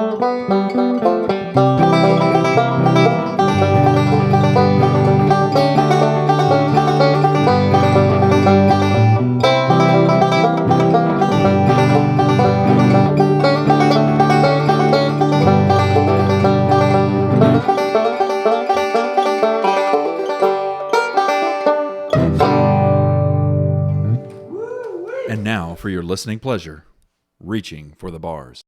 And now, for your listening pleasure, Reaching for the Bars.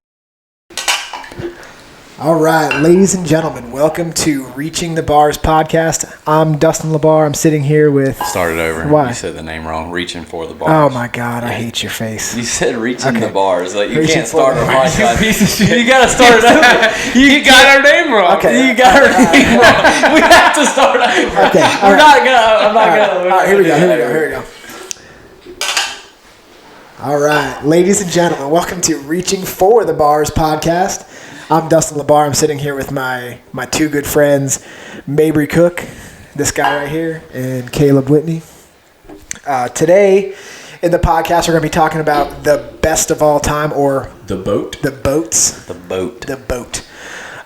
All right, ladies and gentlemen, welcome to Reaching the Bars podcast. I'm Dustin LeBar. I'm sitting here with... Start it over. Why? You said the name wrong. Reaching for the Bars. Oh, my God. I hate your face. You said Reaching the Bars. Like, you Reaching can't start for a the podcast. You got to start it over. You got our name wrong. Okay. You got our name wrong. We have to start over. Okay. I'm not going to. All right, here we go. All right, ladies and gentlemen, welcome to Reaching for the Bars podcast. I'm Dustin LeBar. I'm sitting here with my two good friends, Mabry Cook, this guy right here, and Caleb Whitney. Today, in the podcast, we're going to be talking about the best of all time, or The boat. the boats. The boat. The boat.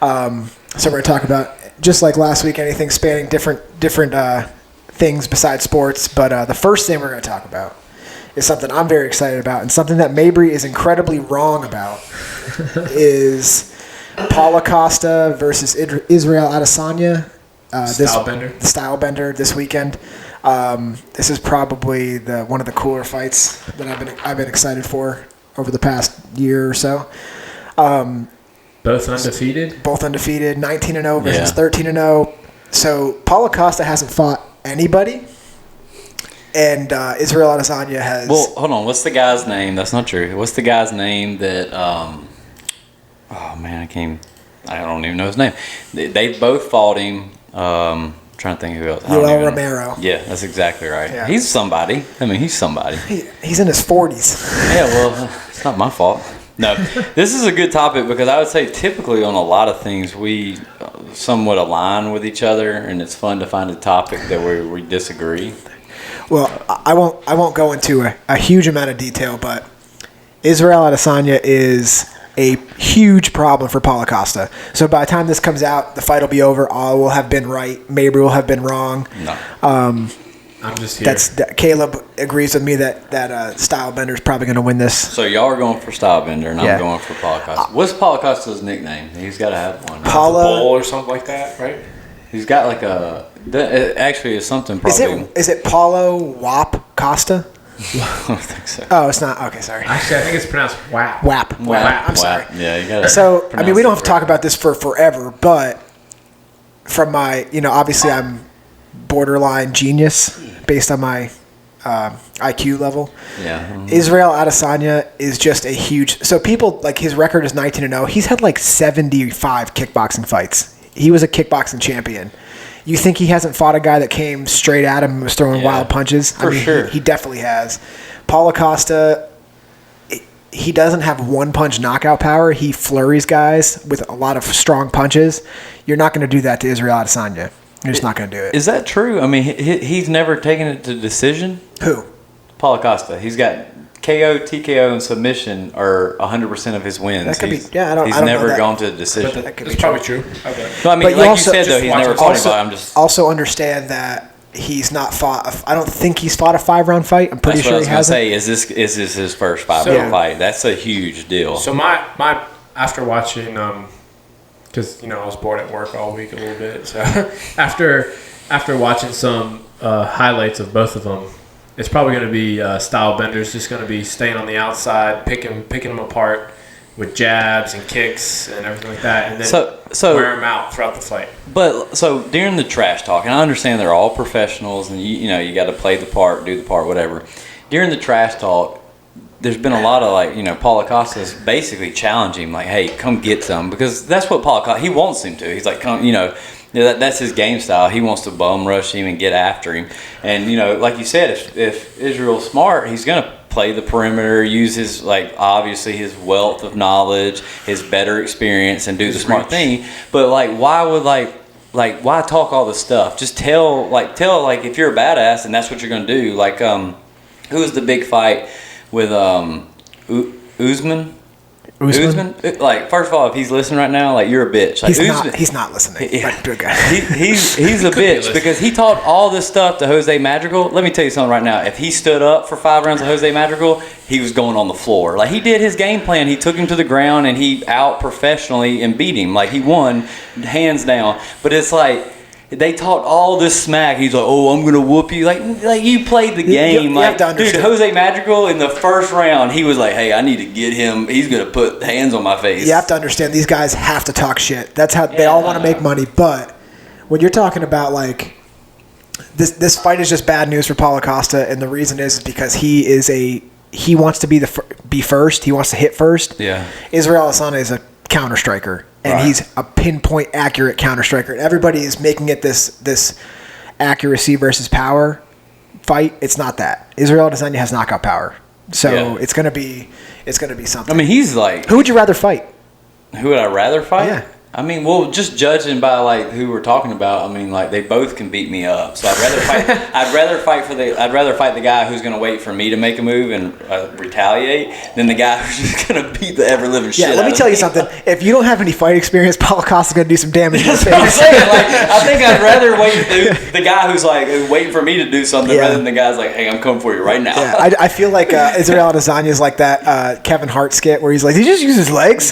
So we're going to talk about, just like last week, anything spanning different things besides sports. But the first thing we're going to talk about is something I'm very excited about, and something that Mabry is incredibly wrong about, is Paula Costa versus Israel Adesanya. Style bender this weekend. This is probably one of the cooler fights that I've been excited for over the past year or so. Both undefeated? Both undefeated, 19-0 versus 13-0. So Paula Costa hasn't fought anybody. And Israel Adesanya has... Well, hold on. What's the guy's name? That's not true. What's the guy's name that... oh, man, I don't even know his name. They both fought him. I'm trying to think who else. Yoel Romero. Yeah, that's exactly right. Yeah. He's somebody. I mean, he's somebody. He's in his 40s. Yeah, well, it's not my fault. No, this is a good topic because I would say typically on a lot of things we somewhat align with each other, and it's fun to find a topic that we disagree. Well, I won't go into a huge amount of detail, but Israel Adesanya is a huge problem for Paula Costa. So by the time this comes out, the fight will be over. I will have been right. Mabry will have been wrong. No. I'm just here. Caleb agrees with me that Style Bender is probably going to win this. So y'all are going for Stylebender, and I'm going for Paula Costa. What's Paula Costa's nickname? He's got to have one. Paula Bull or something like that, right? He's got like it actually is something probably. Is it Paulo Wap Costa? I don't think so. Oh, it's not. Okay, sorry. Actually, I think it's pronounced WAP. Wap. I'm sorry. Yeah, you got to. So, I mean, we don't have to talk about this for forever, but from my, obviously I'm borderline genius based on my IQ level. Yeah. Mm-hmm. Israel Adesanya is just a huge... So people, like, his record is 19-0. He's had like 75 kickboxing fights. He was a kickboxing champion. You think he hasn't fought a guy that came straight at him and was throwing wild punches? For sure. He definitely has. Paula Costa, he doesn't have one-punch knockout power. He flurries guys with a lot of strong punches. You're not going to do that to Israel Adesanya. You're just not going to do it. Is that true? I mean, he's never taken it to decision? Who? Paula Costa. He's got KO, TKO, and submission are 100% of his wins. That could he's be. Yeah, I don't. He's I don't never know that. gone to a decision. That could It's be probably true. Okay. No, I mean, But you like also- you said, though, he's never fought anybody. I'm just. Also understand that he's not fought. I don't think he's fought a 5-round fight. I'm pretty That's sure what he I was hasn't. going to say. Is this his first 5-round fight? That's a huge deal. So my after watching, because I was bored at work all week a little bit. So after watching some highlights of both of them, it's probably going to be Style Bender's just going to be staying on the outside, picking them apart with jabs and kicks and everything like that, and then wear them out throughout the fight. But so during the trash talk, and I understand they're all professionals, and you got to play the part, do the part, whatever. During the trash talk, there's been a lot of Paula Costa's basically challenging him, like, hey, come get some, because that's what Paula Costa, he wants him to. He's like, come, that's his game style. He wants to bum rush him and get after him. And, like you said, if Israel's smart, he's going to play the perimeter, use his, obviously his wealth of knowledge, his better experience, and do the smart thing. But, why talk all this stuff? Just tell, if you're a badass and that's what you're going to do. Who was the big fight with Usman? Usman? Like, first of all, if he's listening right now, like, you're a bitch. Like, He's not listening. Yeah. But good guy. He's a bitch because he taught all this stuff to Jose Madrigal. Let me tell you something right now. If he stood up for 5 rounds of Jose Madrigal, he was going on the floor. Like, he did his game plan. He took him to the ground and he out professionally and beat him. Like, he won hands down. But it's like, they talked all this smack. He's like, "Oh, I'm gonna whoop you." Like you played the game. You have to understand. Dude, Jose Madrigal in the first round, he was like, "Hey, I need to get him. He's gonna put hands on my face." You have to understand. These guys have to talk shit. That's how they all want to make money. But when you're talking about like this fight is just bad news for Paula Costa, and the reason is because he wants to be first. He wants to hit first. Yeah. Israel Adesanya is a counter striker. And right. He's a pinpoint accurate counter striker. And everybody is making it this accuracy versus power fight. It's not that. Israel Adesanya has knockout power. So it's gonna be something. I mean, he's like, who would you rather fight? Who would I rather fight? Yeah. I mean, well, just judging by like who we're talking about, I mean, like they both can beat me up. So I'd rather fight. I'd rather fight the guy who's going to wait for me to make a move and retaliate than the guy who's just going to beat the ever living shit. Yeah, let me tell you something. If you don't have any fight experience, Paula Costa's going to do some damage to your That's what I'm face. saying. Like, I think I'd rather wait the guy who's like waiting for me to do something rather than the guy's like, "Hey, I'm coming for you right now." Yeah, I feel like Israel Adesanya is like that Kevin Hart skit where he's like, "Did he just use his legs?"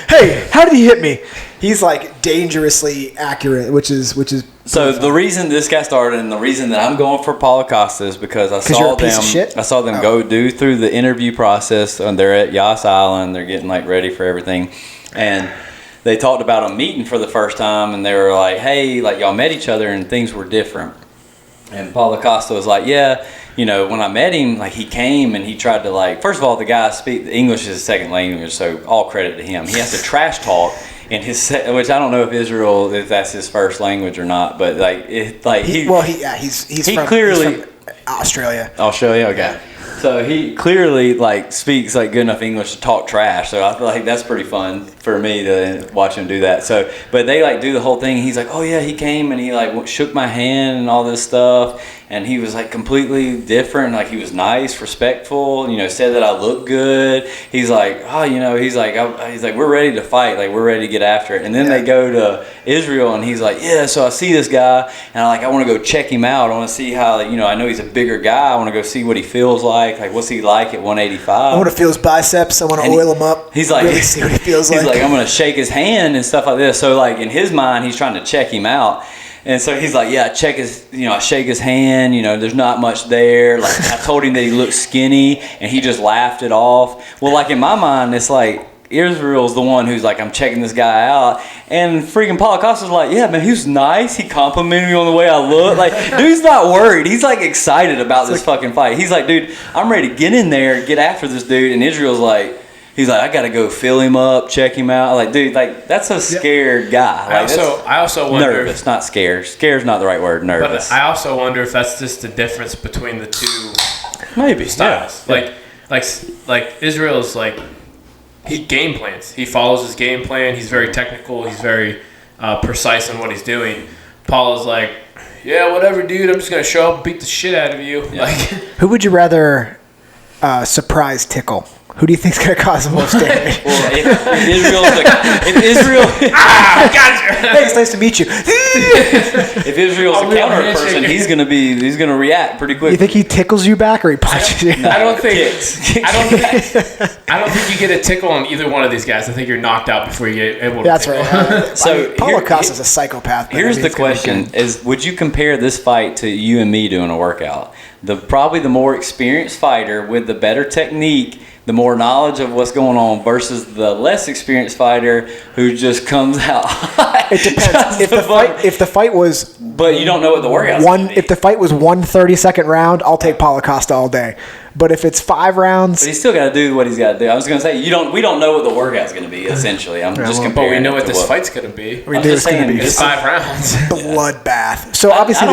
Hey, how did he hit me? He's like dangerously accurate, which is. So the reason this got started and the reason that I'm going for Paula Costa is because I saw them go through the interview process, and they're at Yas Island. They're getting like ready for everything, and they talked about a meeting for the first time, and they were like, "Hey, like y'all met each other and things were different." And Paula Costa was like, "Yeah, you know, when I met him, like he came and he tried to like. First of all, the guy English is his second language, so all credit to him. He has to trash talk." In his, which I don't know if that's his first language or not, but he's from Australia. Australia, okay. So he clearly like speaks like good enough English to talk trash. So I feel like that's pretty fun for me to watch him do that. So, but they like do the whole thing. He's like, "Oh yeah," he came and he like shook my hand and all this stuff. And he was like completely different. Like he was nice, respectful. You know, said that I looked good. He's like, "Oh, you know," he's like, "We're ready to fight. Like we're ready to get after it." And then they go to Israel, and he's like, "Yeah." So I see this guy, and I want to go check him out. I want to see how, you know, I know he's a bigger guy. I want to go see what he feels like. Like what's he like at 185? I want to feel his biceps. I want to oil him up. He's like, really see what he feels like. He's like, I'm gonna shake his hand and stuff like this. So like in his mind, he's trying to check him out. And so he's like, I shake his hand, you know, there's not much there. Like I told him that he looked skinny and he just laughed it off. Well, like in my mind, it's like Israel's the one who's like, I'm checking this guy out. And freaking Paula Costa's like, yeah, man, he was nice. He complimented me on the way I look. Like, dude's not worried. He's like excited about this fucking fight. He's like, dude, I'm ready to get in there, get after this dude. And Israel's like, he's like, I gotta go fill him up, check him out. Like, dude, like that's a scared guy. Like, I also wonder, nervous, not scared. Scared's not the right word. Nervous. But I also wonder if that's just the difference between the two styles. Yeah. Like Israel's like, he game plans. He follows his game plan. He's very technical. He's very precise in what he's doing. Paula's like, yeah, whatever, dude. I'm just gonna show up and beat the shit out of you. Yeah. Like, who would you rather surprise tickle? Who do you think's gonna cause the most damage? Well, if Israel, gotcha. Hey, it's nice to meet you. if Israel's a counter person, he's gonna react pretty quick. You think he tickles you back or he punches you? I don't think you get a tickle on either one of these guys. I think you're knocked out before you get able to. That's tickle. right. So Paula Costa's a psychopath. Here's the question: would you compare this fight to you and me doing a workout? Probably the more experienced fighter with the better technique, the more knowledge of what's going on versus the less experienced fighter who just comes out. It depends. If the fight was, but you don't know what the workout's gonna be. If the fight was 1 30-second round, I'll take Paula Costa all day. But if it's 5 rounds, but he's still got to do what he's got to do. I was going to say we don't know what the workout's going to be. Essentially, I'm just comparing. But we know what this fight's going to be. We do. It's going to be 5 rounds. Bloodbath. So obviously,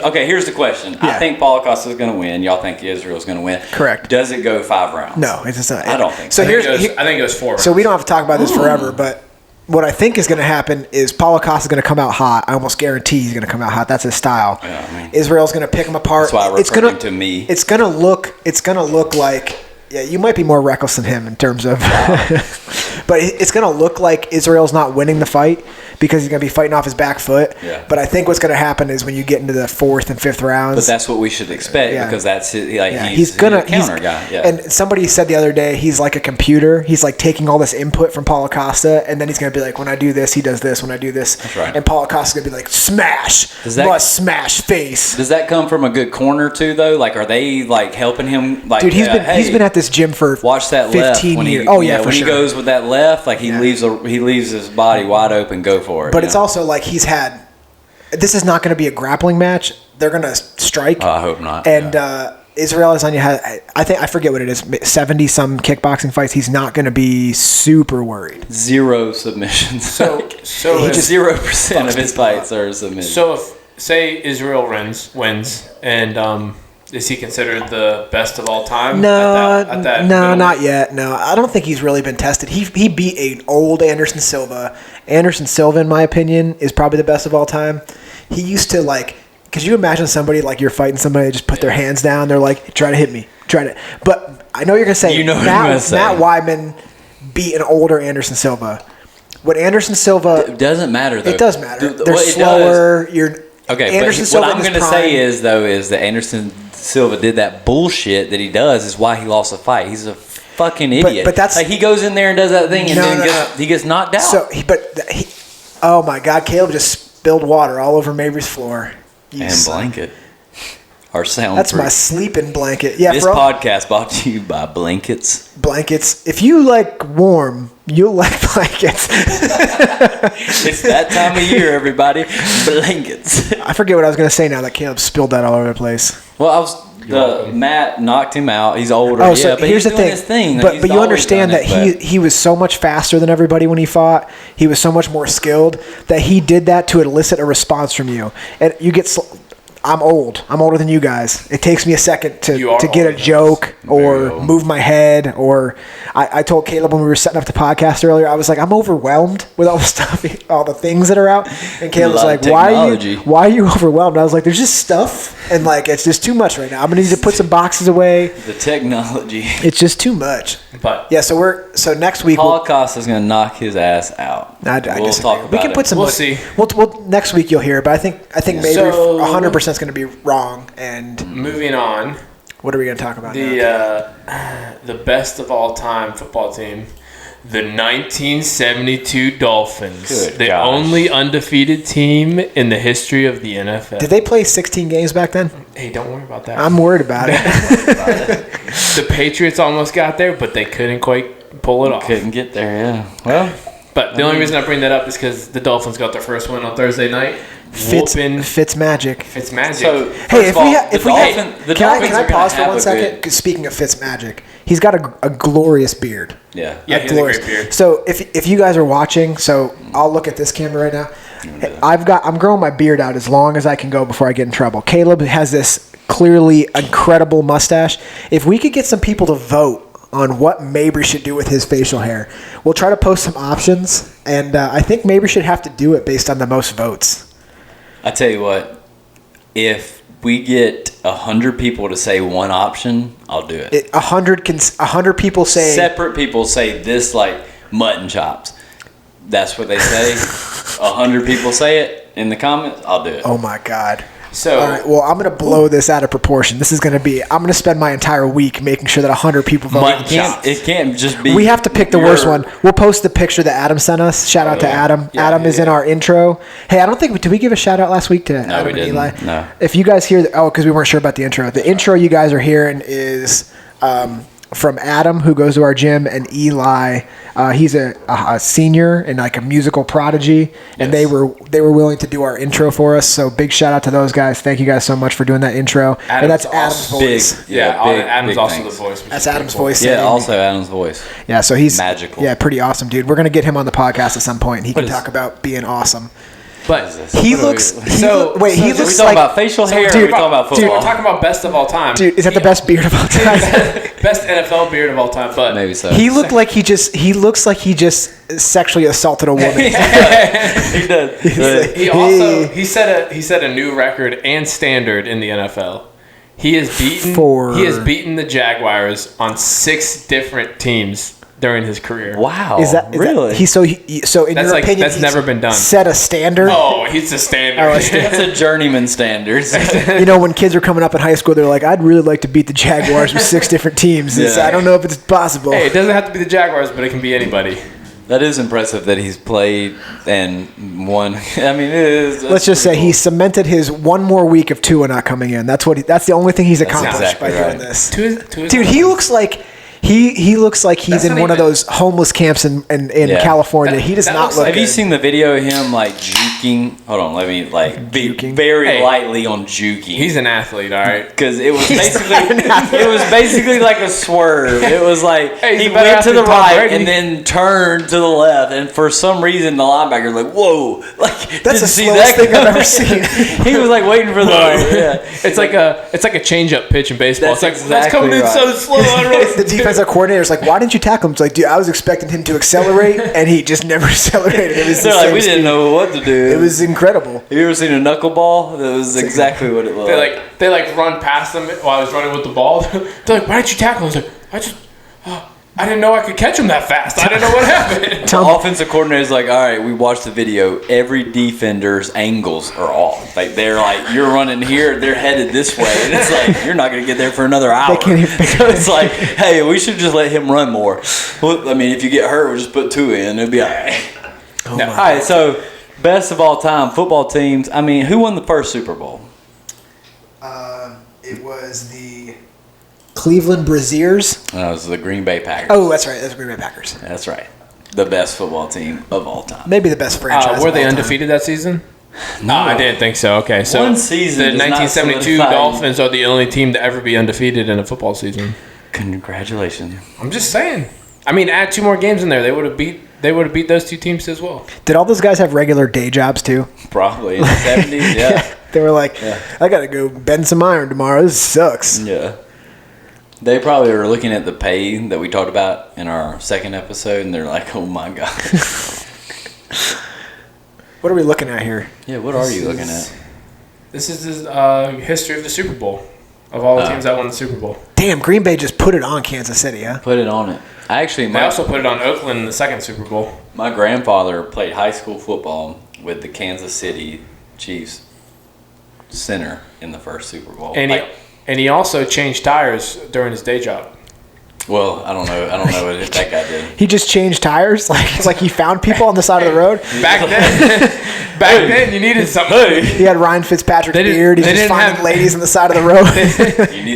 okay. Here's the question. Yeah. I think Paula Costa's going to win. Y'all think Israel's going to win? Correct. Does it go 5 rounds? No, it's not. I don't think so. so. I think it goes 4 rounds. So we don't have to talk about this forever, but what I think is going to happen is Paula Costa's going to come out hot. I almost guarantee he's going to come out hot. That's his style. Yeah, I mean, Israel's going to pick him apart. That's why I refer him to me. It's going to look like Yeah, you might be more reckless than him in terms of. But it's going to look like Israel's not winning the fight because he's going to be fighting off his back foot. Yeah. But I think what's going to happen is when you get into the 4th and 5th rounds. But that's what we should expect because that's his, he's a counter guy. Yeah. And somebody said the other day he's like a computer. He's like taking all this input from Paula Costa, and then he's going to be like, when I do this, he does this. When I do this, that's right. And Paula Costa's going to be like, smash, must smash face. Does that come from a good corner too, though? Like, are they like helping him? Like, dude, he's been at this gym for watch that 15 left years. When he goes with that left, like he leaves his body wide open. Go for it. But it's also like he's had. This is not going to be a grappling match. They're going to strike. I hope not. And Israel Adesanya has, I forget what it is, 70 some kickboxing fights. He's not going to be super worried. 0 submissions. So he just 0% of his fights are submissions. So if say Israel wins, and is he considered the best of all time? No, not yet. No, I don't think he's really been tested. He beat an old Anderson Silva. Anderson Silva, in my opinion, is probably the best of all time. He used to like. Could you imagine somebody like you're fighting somebody, they just put their hands down, they're like, try to hit me, But I know you're gonna say, Matt Weidman beat an older Anderson Silva. What Anderson Silva it doesn't matter though. It does matter. They're slower. Anderson Silva. What I'm gonna say is that Anderson Silva did that bullshit that he does is why he lost the fight. He's a fucking idiot. But that's like he goes in there and does that thing and he gets knocked out. So, oh my God, Caleb just spilled water all over Mabry's floor. Blanket. Our sound. That's my sleeping blanket. Yeah. This podcast brought to you by Blankets. Blankets. If you like warm, you'll like blankets. It's that time of year, everybody. Blankets. I forget what I was going to say now that Caleb spilled that all over the place. Well, Matt knocked him out. He's older. Oh, so but here's he's the doing thing. His thing. But you understand that he was so much faster than everybody when he fought. He was so much more skilled that he did that to elicit a response from you. And you get. I'm old. I'm older than you guys. It takes me a second to get a joke or move my head. Or I told Caleb when we were setting up the podcast earlier, I was like, I'm overwhelmed with all the stuff, all the things that are out. And Caleb was like, why are you overwhelmed? I was like, there's just stuff, and like it's just too much right now. I'm gonna need to put some boxes away. The technology. It's just too much. But yeah, so next week Paul Costa's gonna knock his ass out. We'll talk about we can put some. We'll see. Well, next week you'll hear, but I think maybe 100% is going to be wrong. And moving on, what are we going to talk about? The best of all time football team, the 1972 Dolphins, only undefeated team in the history of the NFL. Did they play 16 games back then? Hey, don't worry about that. I'm worried about it. The Patriots almost got there, but they couldn't quite pull it off. Couldn't get there, yeah. Well, but the only reason I bring that up is because the Dolphins got their first win on Thursday night. Fitz magic. Fitz magic. So, hey, can I pause for 1 second? Speaking of Fitz magic, he's got a glorious beard. Yeah, he has a great beard. So if you guys are watching, so I'll look at this camera right now. I'm growing my beard out as long as I can go before I get in trouble. Caleb has this clearly incredible mustache. If we could get some people to vote on what Mabry should do with his facial hair, we'll try to post some options, and I think Mabry should have to do it based on the most votes. I tell you what, if we get 100 people to say one option, I'll do it. 100 people say separate people say this, like mutton chops. That's what they say. 100 people say it in the comments, I'll do it. Oh my God. So, all right, well, I'm going to blow this out of proportion. This is going to be, I'm going to spend my entire week making sure that 100 people vote. It can't just be. We have to pick the worst one. We'll post the picture that Adam sent us. Shout out to Adam. Yeah, Adam is in our intro. Hey, I don't think, did we give a shout out last week to Adam we didn't. Eli? No. If you guys hear, because we weren't sure about the intro. The intro you guys are hearing is from Adam, who goes to our gym, and Eli. He's a senior and like a musical prodigy, and they were willing to do our intro for us. So big shout out to those guys. Thank you guys so much for doing that intro. And that's Adam's voice. Adam's also the voice. That's Adam's voice. Yeah, also Adam's voice. Yeah, so he's magical. Yeah, pretty awesome, dude. We're gonna get him on the podcast at some point. And he can talk about being awesome. But he looks. He looks talking about facial hair. Dude, we're talking about football. Dude, we're talking about best of all time. Dude, is that the best beard of all time? Best NFL beard of all time. But maybe so. He looks like he just sexually assaulted a woman. He did. He set a new record and standard in the NFL. He has beaten the Jaguars on 6 different teams during his career. Wow. Is that really? So in That's your like- opinion, that's he's never been done. Set a standard. Oh, he's a standard. That's a journeyman standard. You know, when kids are coming up in high school, they're like, "I'd really like to beat the Jaguars with 6 different teams." Yeah. I don't know if it's possible. Hey, it doesn't have to be the Jaguars, but it can be anybody. That is impressive that he's played and won. I mean, it is. Let's just say he cemented his one more week of Tua not coming in. That's the only thing he's accomplished exactly by right. doing this. Tua's Dude, he looks like he looks like he's That's in not one of even- those homeless camps in Yeah. California. He does that not looks look Have you good. seen the video of him like juking? Hold on, let me be Juking? very Hey. lightly on juking. He's an athlete, all right. Because it was basically like a swerve. It was like Hey, he's he a better went to the athlete than Tom right Brady. and then turned to the left, and for some reason the linebacker was like, "Whoa!" Like That's the didn't see slowest that thing I've coming. ever seen. He was like waiting for the yeah. It's like a change-up pitch in baseball. That's It's like that's exactly coming in so right. slow. I don't know. The defensive coordinator's like, "Why didn't you tackle him?" It's like, dude, I was expecting him to accelerate, and he just never accelerated. It was the They're like, same we didn't speed. know what to do. It was incredible. Have you ever seen a knuckleball? That was exactly what it was. They run past him while I was running with the ball. They're like, "Why didn't you tackle him?" I was like, I didn't know I could catch him that fast. I didn't know what happened. The offensive coordinator's like, all right, we watched the video. Every defender's angles are off. Like they're like, you're running here, they're headed this way, and it's like you're not gonna get there for another hour. can't even- So it's like, hey, we should just let him run more. Well, I mean, if you get hurt, we'll just put 2 in. It'll be all right. All right, so best of all time football teams. I mean, who won the first Super Bowl? It was the Cleveland Braziers. That was the Green Bay Packers. Oh, that's right. That's Green Bay Packers. That's right. The best football team of all time. Maybe the best franchise. Were of they all time. undefeated that season? No, I didn't think so. Okay, so One season the does not 1972 solidify- Dolphins are the only team to ever be undefeated in a football season. Congratulations. I'm just saying. I mean, add 2 more games in there, they would have beat those 2 teams as well. Did all those guys have regular day jobs too? Probably in the 70s, yeah. They were like, I got to go bend some iron tomorrow. This sucks. Yeah. They probably are looking at the pay that we talked about in our second episode, and they're like, oh my God. What are we looking at here? Yeah, what are you looking at? This is the history of the Super Bowl, of all the teams that won the Super Bowl. Damn, Green Bay just put it on Kansas City, huh? Put it on it. Actually, They also put it on Oakland in the second Super Bowl. my grandfather played high school football with the Kansas City Chiefs center in the first Super Bowl. And he also changed tires during his day job. Well, I don't know what that guy did. He just changed tires? It's like he found people on the side of the road? Back then, you needed something. He had Ryan Fitzpatrick's They didn't- beard. He's they just didn't finding have- ladies on the side of the road. They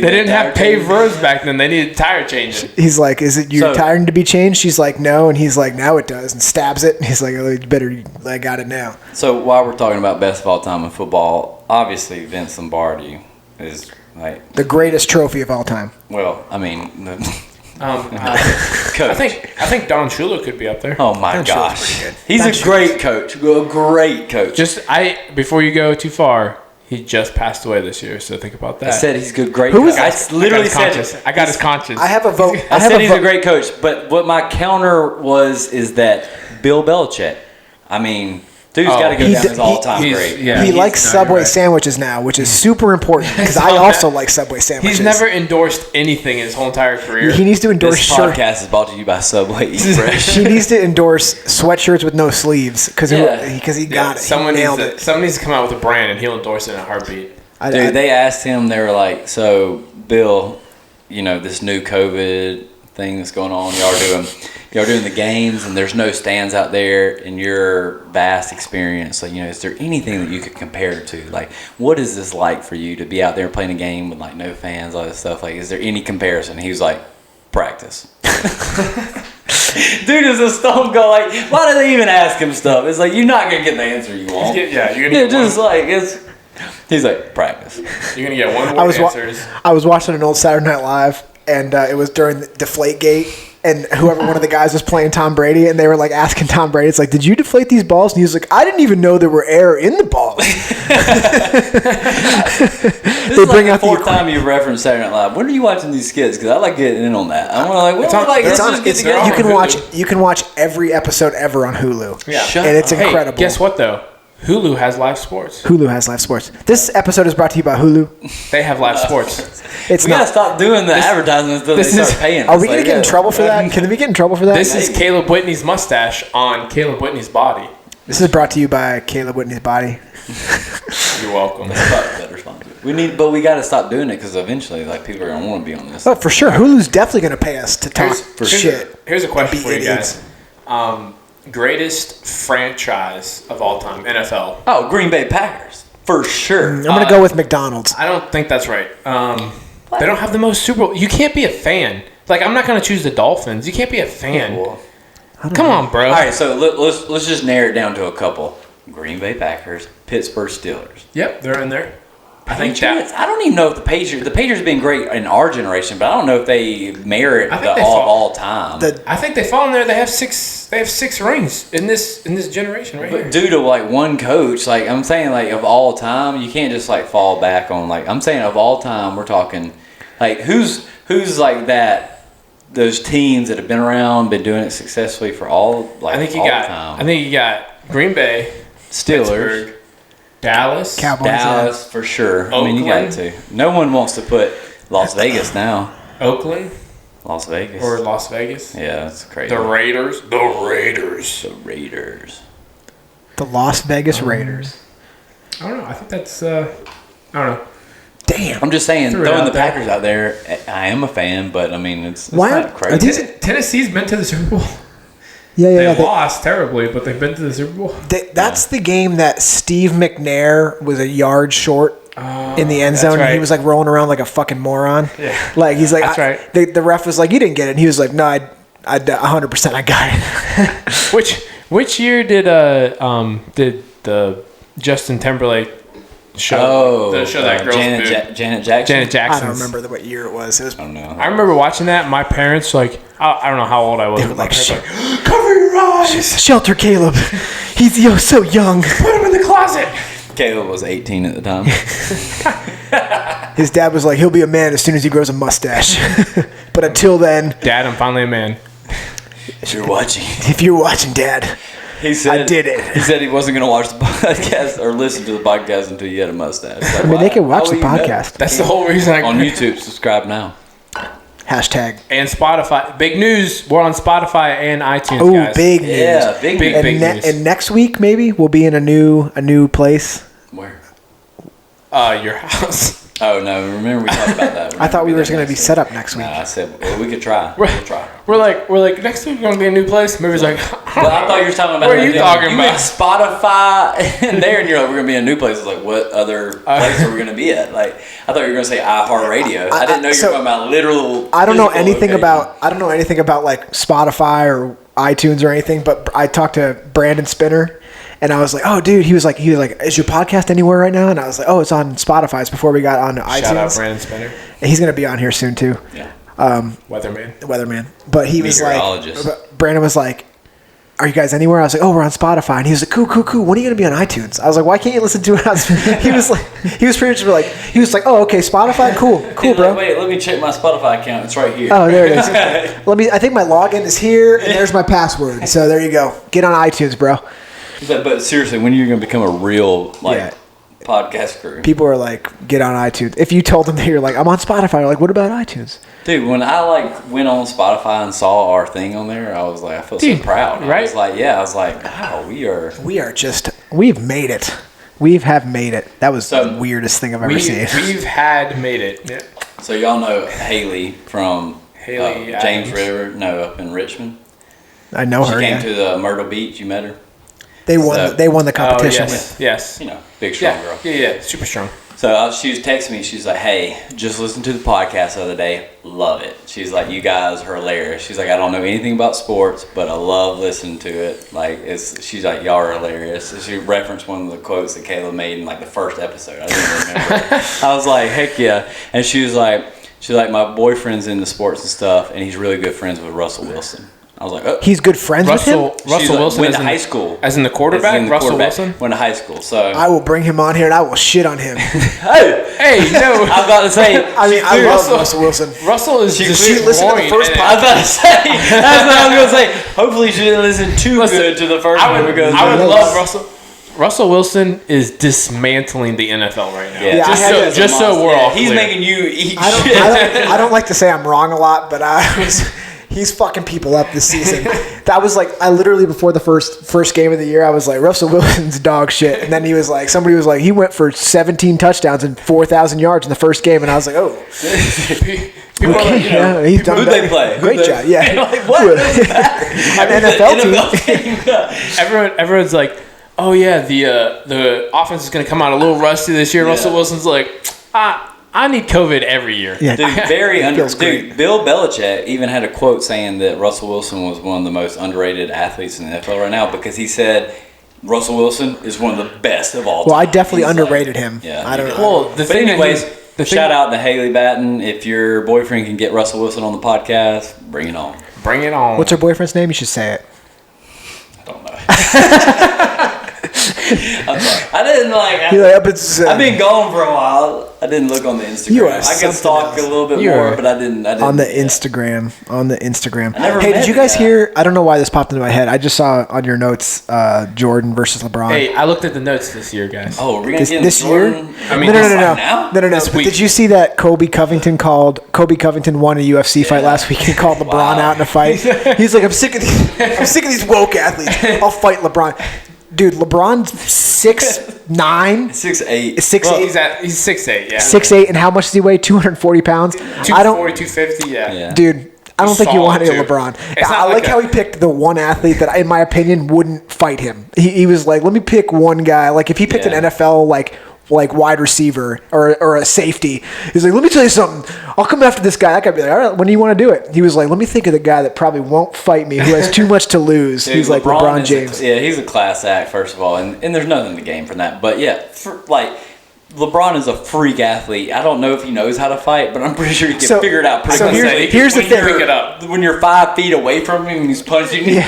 They didn't have paved roads back then. They needed tire changing. He's like, is it your So- tire need to be changed? She's like, no. And he's like, now it does. And stabs it. And he's like, oh, you better, I got it now. So while we're talking about best of all time in football, obviously Vince Lombardi is like, The greatest trophy of all time. well, I mean, the I think Don Shula could be up there. Oh my Don Shula's gosh, pretty good. he's Don a great coach. A great coach. Before you go too far, he just passed away this year, so think about that. I said he's a good great. Who coach. is I that? literally said I got his conscience. I have a vote. I said he's a great coach, but what my counter is that Bill Belichick. I mean, dude's got to go He's- down as all-time he's- great. yeah. He he's- likes no, Subway you're right. sandwiches now, which is super important because I also like Subway sandwiches. He's never endorsed anything his whole entire career. He needs to endorse This shirts. podcast is brought to you by Subway Eat Fresh. He needs to endorse sweatshirts with no sleeves because Yeah. he got it. Someone he needs nailed it. someone needs to come out with a brand, and he'll endorse it in a heartbeat. Dude, they asked him, they were like, so, Bill, this new COVID thing that's going on, y'all are doing the games, and there's no stands out there in your vast experience. So, is there anything that you could compare it to? Like, what is this like for you to be out there playing a game with, like, no fans, all this stuff? Like, is there any comparison? He was like, practice. Dude is a stone cold. Like, why do they even ask him stuff? It's like, you're not going to get the answer you want. Yeah, you're Yeah, gonna get just like, he's like, practice. you're gonna get one I more was answers. I was watching an old Saturday Night Live, and it was during the Deflategate, and one of the guys was playing Tom Brady, and they were like asking Tom Brady, it's like, did you deflate these balls? And he was like, I didn't even know there were air in the balls. This is like the fourth time you've referenced Saturday Night Live. When are you watching these skits? Because I like getting in on that. I'm like, It's on- let's it's on- just get it's- together. You can Hulu. watch every episode ever on Hulu. Yeah. Shut And it's up. incredible. Hey, guess what though? Hulu has live sports. Hulu has live sports. This episode is brought to you by Hulu. They have live sports. It's We not. gotta stop doing the advertisements until they start paying. Are we gonna get in trouble for that? Can we get in trouble for that? This is Caleb Whitney's mustache on Caleb Whitney's body. This is brought to you by Caleb Whitney's body. You're welcome. But we gotta stop doing it because eventually, like, people are gonna want to be on this. Oh, for sure. Hulu's definitely gonna pay us to talk shit. Here's a question Be for you idiots. guys. Greatest franchise of all time, NFL. Oh, Green Bay Packers for sure. I'm gonna go with McDonald's. I don't think that's right. They don't have the most Super Bowl. You can't be a fan. Like, I'm not gonna choose the Dolphins. You can't be a fan. Come on, bro. All right, so let's just narrow it down to a couple. Green Bay Packers, Pittsburgh Steelers. Yep, they're in there. I think that. I don't even know if the Patriots have been great in our generation, but I don't know if they merit the all time. I think they fall in there. They have six rings in this generation right here. But due to like one coach, like I'm saying, like of all time, you can't just like fall back on like I'm saying of all time. We're talking like who's like that. Those teams that have been around, been doing it successfully for all like I think all I time. think you got Green Bay, Steelers. Pittsburgh, Dallas, Cowboys. Dallas for sure. I mean, you got to. No one wants to put Las Vegas now. Oakland, Las Vegas. or Las Vegas. Yeah, that's crazy. The Raiders. The Raiders. The Las Vegas Raiders. I don't know. I think that's. I don't know. Damn. I'm just saying, Threw it throwing out the there. Packers out there, I am a fan, but I mean, it's Why not aren't- crazy. Tennessee's been to the Super Bowl. Yeah, yeah, They yeah. lost terribly, but they've been to the Super Bowl. That's the game that Steve McNair was a yard short in the end that's zone. And he right. was like rolling around like a fucking moron. Yeah. Like he's like, That's right. The ref was like, you didn't get it. And he was like, no, I 100% I got it. Which year did the Justin Timberlake show that girl's boob? Janet Jackson. Janet Jackson. I don't remember what year it was. It was I don't know. I remember watching that. My parents I don't know how old I was. They were but my like, parents were like, cover your eyes. Shelter Caleb. He's so young. Put him in the closet. Caleb was 18 at the time. His dad was like, he'll be a man as soon as he grows a mustache. But until then, Dad, I'm finally a man. If you're watching, if you're watching, Dad, he said I did it. He said he wasn't going to watch the podcast or listen to the podcast until you had a mustache. Like, I mean, they can watch how the will you know? podcast. That's the whole reason I On YouTube, subscribe now. Hashtag. and Spotify. Big news. We're on Spotify and iTunes, Oh, guys. big news. Yeah, big Big, news. big news. And next week, maybe, we'll be in a new place. Where? Your house. Oh, no. Remember we talked about that. I thought we were going to be next set up next week. week. Nah, I said well, we could try. We'll try. We're like next week we're gonna be in a new place. Maybe like. But I thought you were talking about. What are you talking you about? went Spotify and there, and you're like, we're gonna be in a new place. It's like, what other place are we gonna be at? Like, I thought you were gonna say iHeartRadio. I didn't know you were talking about literal. I don't know physical anything location. about like Spotify or iTunes or anything, but I talked to Brandon Spinner and I was like, oh dude, he was like, is your podcast anywhere right now? And I was like, oh, it's on Spotify. It's before we got on iTunes. Shout out Brandon Spinner. And he's going to be on here soon too. Yeah. Weatherman. The weatherman. But he was like, Meteorologist. Brandon was like, are you guys anywhere? I was like, oh, we're on Spotify. And he was like, cool. When are you going to be on iTunes? I was like, why can't you listen to it on He was pretty much like, oh, okay, Spotify? Cool, bro. Wait, let me check my Spotify account. It's right here. Oh, there it is. I think my login is here, and there's my password. So there you go. Get on iTunes, bro. But seriously, when are you going to become a real podcast crew? People are like, get on iTunes. If you told them that you're like, I'm on Spotify, they're like, what about iTunes? Dude, when I went on Spotify and saw our thing on there, I was like, I feel so proud. Right? I was like, wow, We've made it. We have made it. That was the weirdest thing I've ever seen. We've had made it. Yeah. So y'all know Haley from James Adams. River, up in Richmond. I know She her. came Yeah. to the Myrtle Beach. You met her? They won the competition. Yes. Big strong girl. Yeah. Super strong. So she was texting me. She's like, hey, just listened to the podcast the other day. Love it. She's like, you guys are hilarious. She's like, I don't know anything about sports, but I love listening to it. She's like, y'all are hilarious. So she referenced one of the quotes that Caleb made in the first episode. I didn't remember. I was like, heck yeah. And she was like, my boyfriend's into sports and stuff, and he's really good friends with Russell Wilson. I was like, oh. He's good friends with him? Russell Wilson went to high school. As in the quarterback? Russell Wilson? Went to high school. So I will bring him on here and I will shit on him. Hey, no. I was about to say. I love Russell Wilson. Russell is just She listened to the first I was about to say. That's what I was going to say. Hopefully she didn't listen too good to the first one. I would love Russell. Russell Wilson is dismantling the NFL right now. Yeah, just so we're all clear. He's making you eat I shit. I don't like to say I'm wrong a lot, but he's fucking people up this season. That was like, I literally, before the first game of the year, I was like, Russell Wilson's dog shit. And then he was like, somebody was like, he went for 17 touchdowns and 4,000 yards in the first game. And I was like, oh. People are like, he's done Who'd they play? Great job. Yeah. Like, what? An NFL team. Everyone's like, oh yeah, the offense is going to come out a little rusty this year. Yeah. Russell Wilson's like, I need COVID every year. Yeah. Dude, Bill Belichick even had a quote saying that Russell Wilson was one of the most underrated athletes in the NFL right now because he said Russell Wilson is one of the best of all time. Well, I definitely underrated him. Yeah, I don't know. Well, shout out to Haley Batten. If your boyfriend can get Russell Wilson on the podcast, bring it on. Bring it on. What's her boyfriend's name? You should say it. I don't know. I'm sorry. I didn't I've been gone for a while. I didn't look on the Instagram. You are I could something stalk else. a little bit more, but I didn't. On the Instagram. Hey, Did you guys hear? I don't know why this popped into my head. I just saw on your notes Jordan versus LeBron. Hey, I looked at the notes this year, guys. Oh, we're gonna get this year? Jordan? I mean, now? No. But did you see that Kobe Covington won a UFC fight last week and called LeBron out in a fight? He's like, I'm sick of these woke athletes. I'll fight LeBron. Dude, LeBron's 6'9", 6'8". 6'8". Well, he's 6'8", yeah. 6'8", and how much does he weigh? 240 pounds. 240, 250, yeah. Dude, I don't think you want to solid, LeBron. It's not I like how he picked the one athlete that, in my opinion, wouldn't fight him. He was like, let me pick one guy. Like, if he picked an NFL, like wide receiver or a safety, he's like, let me tell you something. I'll come after this guy. That guy be like, all right, when do you want to do it? He was like, let me think of the guy that probably won't fight me, who has too much to lose. Dude, he's like LeBron James. He's a class act, first of all, and there's nothing in the game from that. But yeah, LeBron is a freak athlete. I don't know if he knows how to fight, but I'm pretty sure he can figure it out pretty quickly. Here's the thing. Pick it up. When you're 5 feet away from him and he's punching you.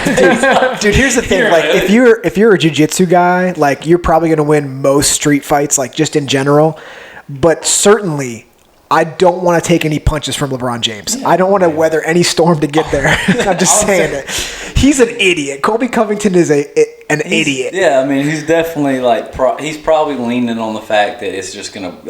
Dude, here's the thing. Like, if you're a jiu-jitsu guy, like, you're probably going to win most street fights, like, just in general. But certainly, I don't want to take any punches from LeBron James. I don't want to weather any storm to get there. I'm just saying it. He's an idiot. Kobe Covington is an idiot. Yeah, I mean, he's definitely he's probably leaning on the fact that it's just gonna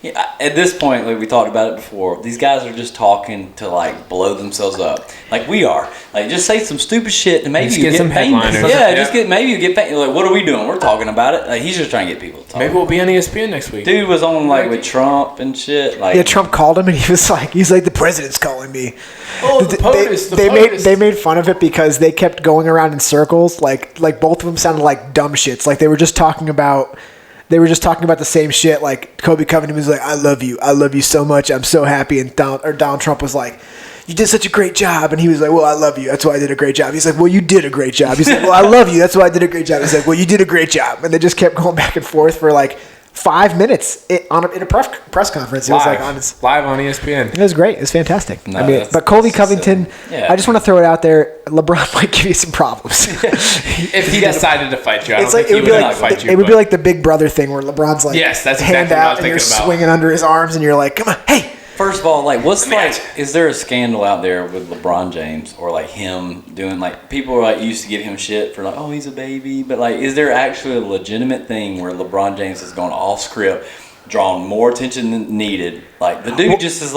at this point, like we talked about it before, these guys are just talking to blow themselves up, like we are. Like, just say some stupid shit and maybe just you get some famous. headliners. Yeah, maybe you get famous. Like, what are we doing? We're talking about it. Like, he's just trying to get people to talk. Maybe we'll be on ESPN next week. Dude was on with Trump and shit. Like, yeah, Trump called him and he's like, the president's calling me. Oh, the POTUS. They made fun of it because they kept going around in circles. Like both of them sounded like dumb shits. Like they were just talking about the same shit. Like Kobe Covington was like, I love you so much, I'm so happy. And Donald Trump was like, you did such a great job. And he was like, well, I love you, that's why I did a great job. He's like, well, you did a great job. He's like, well, I love you, that's why I did a great job. He's like, well, you did a great job. And they just kept going back and forth for 5 minutes in a press conference. It was live on ESPN. It was great. It was fantastic. No, but Kobe Covington, yeah. I just want to throw it out there. LeBron might give you some problems. If he decided to fight you, I don't think he would not fight you. It would be like the Big Brother thing where LeBron's like, yes, that's hand exactly what I out was and you're thinking about. swinging under his arms and you're like, come on, hey. First of all, is there a scandal out there with LeBron James or him doing people are used to give him shit for oh, he's a baby, but is there actually a legitimate thing where LeBron James has gone off script, drawn more attention than needed? The dude just is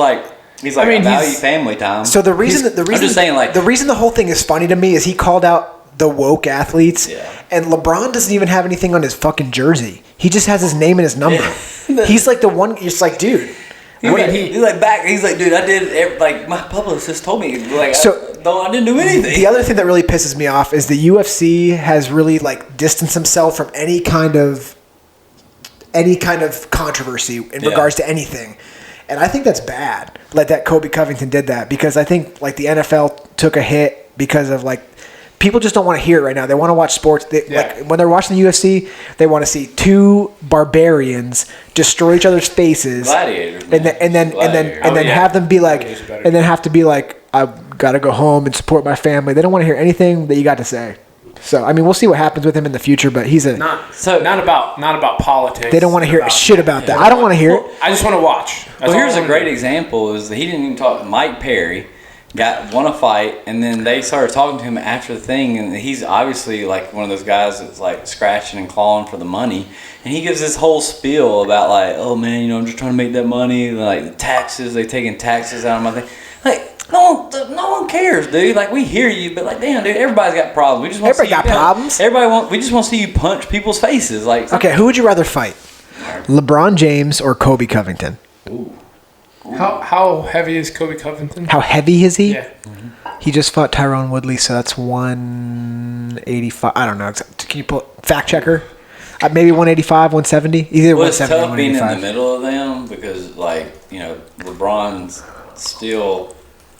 he's I value family time. So the reason I'm just saying the reason the whole thing is funny to me is he called out the woke athletes, and LeBron doesn't even have anything on his fucking jersey. He just has his name and his number. He's the one. It's dude. He's dude, I did my publicist told me I didn't do anything. The other thing that really pisses me off is the UFC has really distanced himself from any kind of controversy in regards to anything. And I think that's bad. That Kobe Covington did that because I think the NFL took a hit because of people just don't want to hear it right now. They want to watch sports. When they're watching the UFC, they want to see two barbarians destroy each other's faces. Gladiators, and then have them be and then have to be I've got to go home and support my family. They don't want to hear anything that you got to say. So I mean, we'll see what happens with him in the future. But he's not about politics. They don't want to hear shit about that. I don't want to hear it. I just want to watch. Here's a great example: is that he didn't even talk to Mike Perry, won a fight, and then they started talking to him after the thing, and he's obviously like one of those guys that's like scratching and clawing for the money, and he gives this whole spiel about like, oh man, you know, I'm just trying to make that money, like the taxes, they taking taxes out of my thing, like. No one cares, dude. Like, we hear you, but like, damn, dude, everybody's got problems. We just want Everybody got problems. We just want to see you punch people's faces. Like, Okay, who would you rather fight? LeBron James or Kobe Covington? How heavy is Kobe Covington? How heavy is he? Yeah. He just fought Tyrone Woodley, so that's 185. I don't know. Can you pull fact checker? Maybe 185, 170. Either well, it's 170 tough being in the 185. middle of them because, like, you know, LeBron's still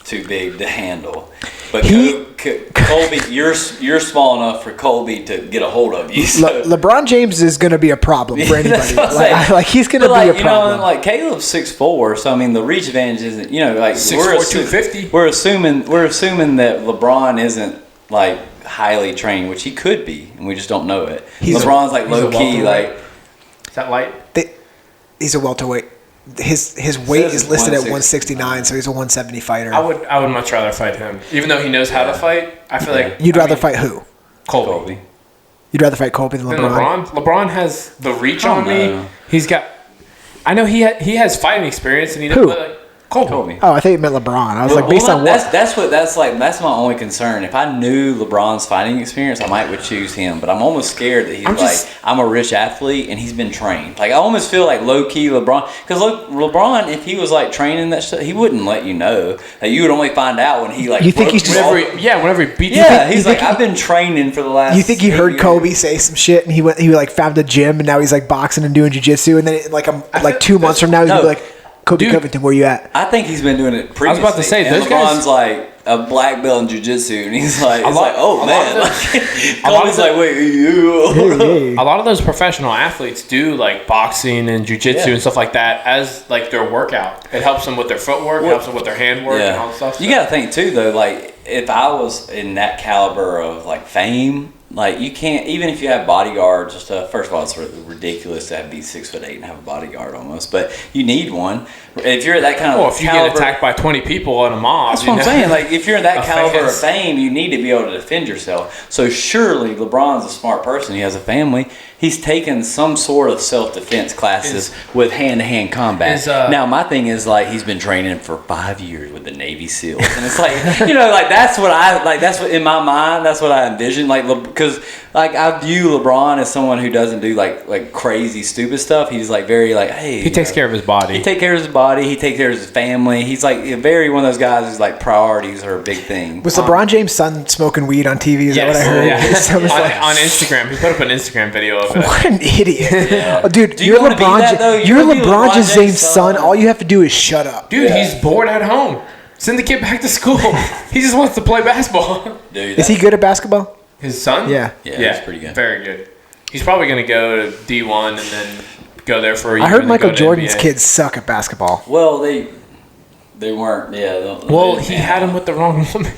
too big to handle. But Colby, you're small enough for Colby to get a hold of you. So. LeBron James is going to be a problem for anybody. Like he's going to be a problem. You know, like Caleb's 6'4", so I mean the reach advantage isn't. You know, like 6'4", 250. We're assuming that LeBron isn't like highly trained, which he could be, and we just don't know it. LeBron's like low key, like. Is that light? He's a welterweight. His weight is listed at 169, so he's a 170 fighter. I would much rather fight him, even though he knows how to fight. I feel like you'd rather fight who? Colby. You'd rather fight Colby than LeBron. LeBron has the reach on me. He's got. I know he has fighting experience, and he Who? like Colby. Oh, I thought you meant LeBron. I was like, based on what? That's my only concern. If I knew LeBron's fighting experience, I might would choose him. But I'm almost scared that I'm a rich athlete and he's been trained. Like I almost feel like low key LeBron, because LeBron, if he was like training that stuff, he wouldn't let you know. That you would only find out when he like. You think he's just whenever he beat you? Yeah, he's like, I've been training for the last. You think he heard years. Kobe say some shit and he like found a gym and now he's like boxing and doing jiu-jitsu and then like 2 months from now he's gonna be like, Kobe Covington, where you at? I think he's been doing it previously. I was about to say, those LeBron's guys, like a black belt in jiu-jitsu, and he's like, oh man. Kobe's like, wait, Hey. a lot of those professional athletes do like boxing and jiu-jitsu and stuff like that as like their workout. It helps them with their footwork, helps them with their handwork and all that stuff. You got to think too, though, like if I was in that caliber of like fame, like you can't, even if you have bodyguards and stuff. First of all, it's ridiculous to be 6'8" and have a bodyguard almost, but you need one. If you're at that kind of if you get attacked by 20 people in a mob, that's what I'm saying. Like if you're in that caliber of fame, you need to be able to defend yourself. So surely LeBron's a smart person. He has a family. He's taken some sort of self-defense classes with hand-to-hand combat. Now my thing is like he's been training for 5 years with the Navy SEALs, and it's like like that's what in my mind that's what I envision. Like because like I view LeBron as someone who doesn't do like crazy stupid stuff. He's like very like hey. He takes care of his body. He takes care of his body. He takes care of his family. He's like very one of those guys who's like priorities are a big thing. Was LeBron James' son smoking weed on TV? Is that what I heard? Yeah. on Instagram, he put up an Instagram video of it. What an idiot. Yeah. Oh, dude, you're LeBron James' son. All you have to do is shut up. Dude, he's bored at home. Send the kid back to school. He just wants to play basketball. Dude, is he good at basketball? His son? Yeah. Yeah, he's pretty good. Very good. He's probably going to go to D1 and then go there for a year. I heard Michael Jordan's kids suck at basketball. Well, they weren't. Yeah. Well, he had him with the wrong woman.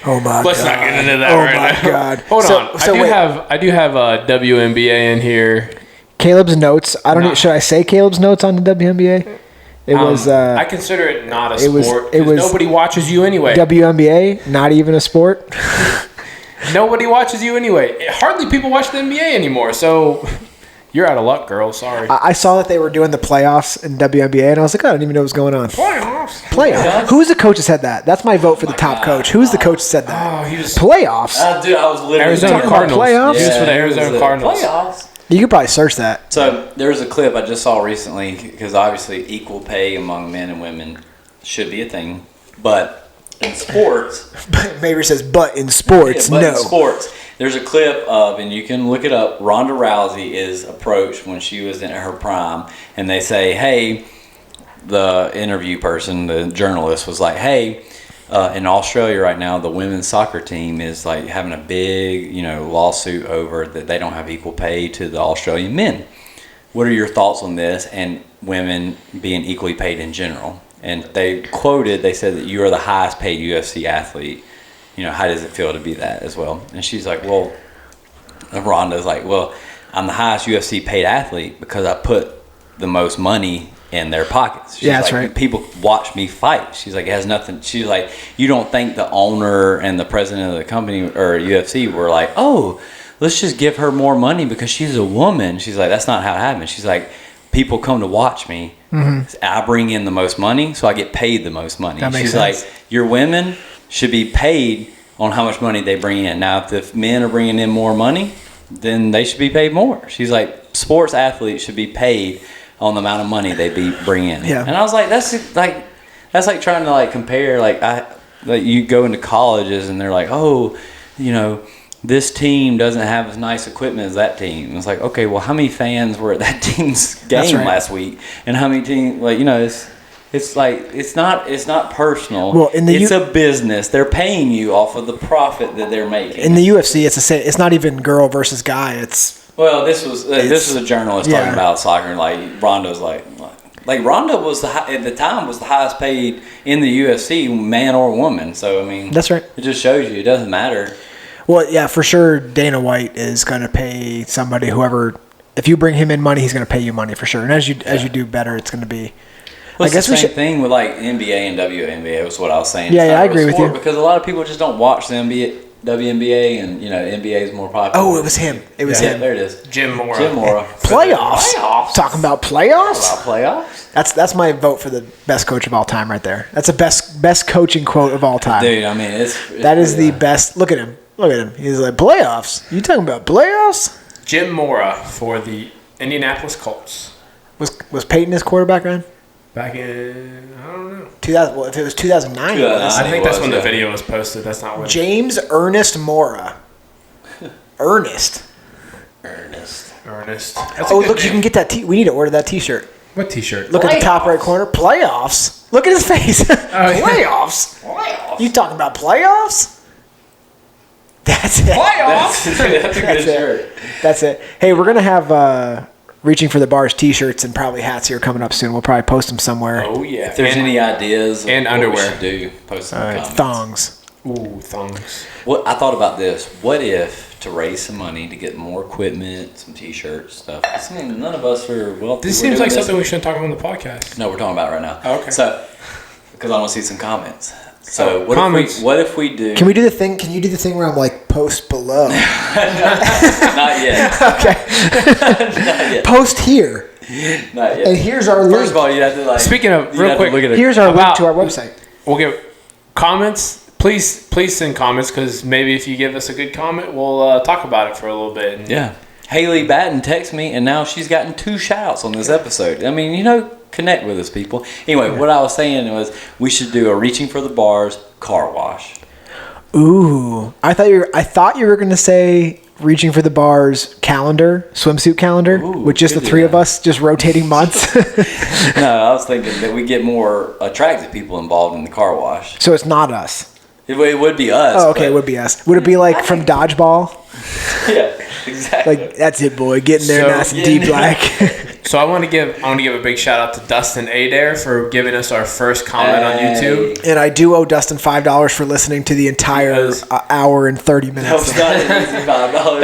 Oh my god. Let's not get into that right now. God. Hold on. I do have a WNBA in here. Caleb's notes. Should I say Caleb's notes on the WNBA? It was. I consider it not a sport. It was nobody watches you anyway. WNBA, not even a sport. Nobody watches you anyway. Hardly people watch the NBA anymore. So you're out of luck, girl. Sorry. I saw that they were doing the playoffs in WNBA, and I was like, I don't even know what's going on. Playoffs. Who's the coach that said that? That's my vote for the top coach. Who's the coach that said that? Oh, he was playoffs. Dude, I was literally Arizona Cardinals. Playoffs. He was for the Arizona Cardinals. Playoffs. You could probably search that. So there's a clip I just saw recently because obviously equal pay among men and women should be a thing, but in sports, Mabry says, but in sports, no. In sports, there's a clip of, and you can look it up. Ronda Rousey is approached when she was in her prime, and they say, "Hey," the interview person, the journalist, was like, "Hey." In Australia right now, the women's soccer team is like having a big, lawsuit over that they don't have equal pay to the Australian men. What are your thoughts on this and women being equally paid in general? And they said that you are the highest paid UFC athlete. How does it feel to be that as well? And she's like, well, Rhonda's like, well, I'm the highest UFC paid athlete because I put the most money in their pockets. She's Yeah, that's like, right. people watch me fight. She's like, it has nothing. She's like, you don't think the owner and the president of the company or UFC were like, oh, let's just give her more money because she's a woman. She's like, that's not how it happens. She's like, people come to watch me. I bring in the most money, so I get paid the most money. That makes She's sense. like, your women should be paid on how much money they bring in. Now, if the men are bringing in more money, then they should be paid more. She's like, sports athletes should be paid on the amount of money they bring in. Yeah. And I was like, that's like trying to like compare, like you go into colleges and they're like, oh, this team doesn't have as nice equipment as that team. And it's like, okay, well, how many fans were at that team's game last week? And how many teams, it's like, it's not personal. Well, it's a business. They're paying you off of the profit that they're making. In the UFC, it's not even girl versus guy. Well, this was a journalist talking about soccer, and like Ronda's like Ronda was at the time was the highest paid in the UFC, man or woman. So I mean, that's right. It just shows you it doesn't matter. Well, yeah, for sure. Dana White is going to pay somebody, whoever. If you bring him in money, he's going to pay you money for sure. And as you do better, it's going to be. Well, it's the same thing with like NBA and WNBA. Was what I was saying. Yeah, I agree with you. Because a lot of people just don't watch the NBA. WNBA and NBA is more popular. Oh, it was him. It was him. There it is. Jim Mora. Playoffs. Talking about playoffs. Playoffs. That's my vote for the best coach of all time right there. That's the best coaching quote of all time. Dude, I mean, that is the best. Look at him. He's like, playoffs. You talking about playoffs? Jim Mora for the Indianapolis Colts. Was Peyton his quarterback, Ryan? Back in, I don't know. 2000. Well, if it was 2009, it was. I think that's when the video was posted. That's not when. James Ernest Mora. Ernest. Oh, look, you can get that. We need to order that T-shirt. What T-shirt? Look at the top right corner. Playoffs. Look at his face. Playoffs. You talking about playoffs? That's it. Playoffs. That's a good shirt. That's it. Hey, we're gonna have Reaching for the Bars T-shirts and probably hats here coming up soon. We'll probably post them somewhere. Oh yeah. If there's any ideas and what underwear, we should do, post them in the comments. Thongs. Ooh, thongs. What I thought about this: what if to raise some money to get more equipment, some T-shirts, stuff? I mean, none of us are well. This seems like something we shouldn't talk about on the podcast. No, we're talking about it right now. Oh, okay. So, because I want to see some comments. So what if we do? Can we do the thing? Can you do the thing where I'm like post below? Not yet. Okay. Not yet. Post here. Not yet. And here's our link. First of all, you have to like. Speaking of, real quick, Here's our link to our website. We'll give comments. Please send comments because maybe if you give us a good comment, we'll talk about it for a little bit. Yeah. Haley Batten texted me, and now she's gotten 2 shout-outs on this episode. I mean, connect with us, people. Anyway, what I was saying was we should do a Reaching for the Bars car wash. Ooh, I thought you were going to say Reaching for the Bars calendar, swimsuit calendar, with just the 3 of us just rotating months. No, I was thinking that we get more attractive people involved in the car wash. So it's not us. It would be us. Oh, okay, it would be us. Would it be like from Dodgeball? Yeah, exactly. Like, that's it, boy. Get in there, So- nice and deep black. So I want to give a big shout out to Dustin Adair for giving us our first comment on YouTube. And I do owe Dustin $5 for listening to the entire hour and 30 minutes. That was not an easy $5.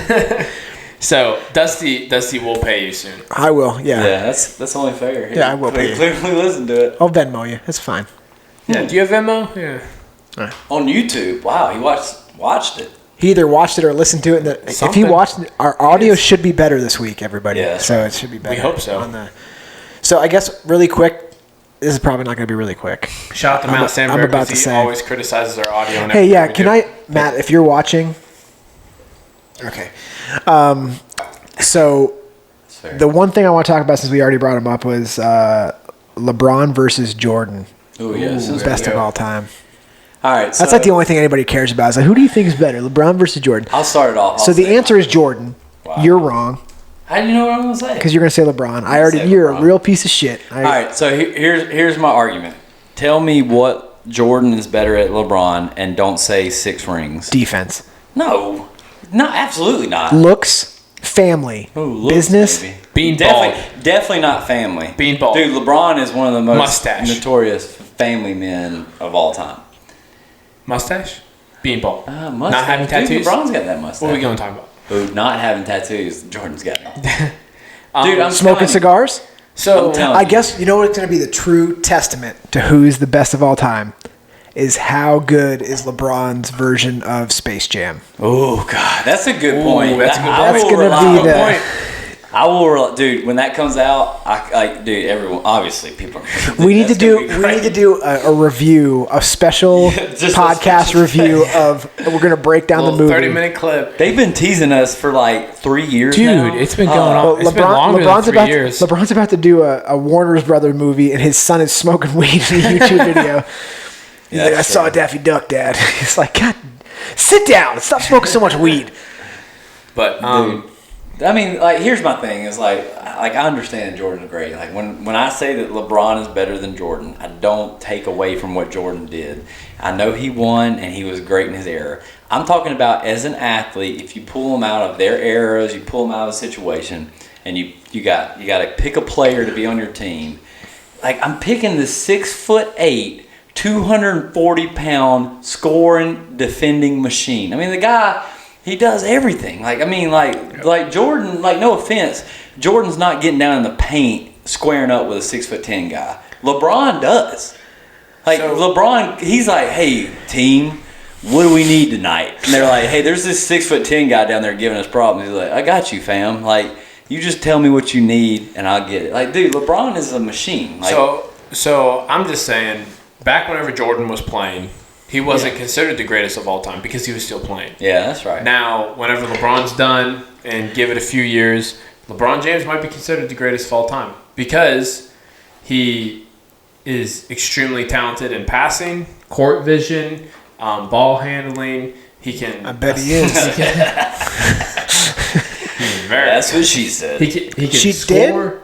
Hey. So Dusty will pay you soon. I will, yeah. Yeah, that's only fair. Yeah, I will pay you. Clearly listen to it. I'll Venmo you. It's fine. Yeah. Do you have Venmo? Yeah. On YouTube. Wow, he watched it. He either watched it or listened to it. If he Something. watched it, our audio should be better this week, everybody. Yeah, so it should be better. We hope so. So I guess really quick, this is probably not going to be really quick. Shout out to Matt Sandberg I'm about because to he say. always criticizes our audio. And Hey, yeah, everything can we do. Matt, if you're watching. Okay. So Fair. the one thing I want to talk about since we already brought him up was LeBron versus Jordan. Oh yes, Best of all time. All right, That's like the only thing anybody cares about. Is like, who do you think is better, LeBron versus Jordan? I'll start it off. So the answer is Jordan. Wow. You're wrong How do you know what I'm gonna say? because you're going to say LeBron. say You're LeBron. a real piece of shit. All right, so here's my argument. Tell me what Jordan is better at LeBron, and don't say 6 rings. Defense, No, absolutely not. looks, family, Ooh, looks, business. maybe. Beanball. Definitely not family. Beanball. Dude, LeBron is one of the most Mustache. notorious family men of all time. Mustache? Beanball. Mustache. Not having tattoos? Dude, LeBron's got that mustache. What are we going to talk about? Ooh, not having tattoos. Jordan's got it. Dude, I'm Smoking cigars? So I'm telling I you. guess you know what's going to be the true testament to who's the best of all time is how good is LeBron's version of Space Jam. Oh God, that's a good point. that's a good- That's will gonna rely be on- the- point. I will, dude. When that comes out, dude, everyone, obviously, people. Are We need to do a review, a special Just a podcast special review of. We're going to break down the little movie. 30-minute clip. They've been teasing us for like 3 years now. Dude, it's been going on. Well, It's been longer than 3 years. LeBron's about to do a Warner's Brother movie, and his son is smoking weed in a YouTube video. He's like, I that's saw true. Daffy Duck, Dad. He's like, God, sit down. Stop smoking so much weed. But I mean, like, here's my thing: is like I understand Jordan's great. Like when I say that LeBron is better than Jordan, I don't take away from what Jordan did. I know he won and he was great in his era. I'm talking about as an athlete. If you pull them out of their eras, you pull them out of a situation, and you got to pick a player to be on your team. Like I'm picking the 6'8", 240-pound scoring defending machine. I mean, the guy. He does everything. Like Jordan, like no offense, Jordan's not getting down in the paint squaring up with a 6'10" guy. LeBron does. LeBron, he's like, hey, team, what do we need tonight? And they're like, hey, there's this 6'10" guy down there giving us problems. He's like, I got you, fam. Like, you just tell me what you need and I'll get it. Like, dude, LeBron is a machine. Like, so I'm just saying, back whenever Jordan was playing, he wasn't considered the greatest of all time because he was still playing. yeah, that's right. Now, whenever LeBron's done and give it a few years, LeBron James might be considered the greatest of all time because he is extremely talented in passing, court vision, ball handling. He can. I bet he is. That's what she said. He can She score.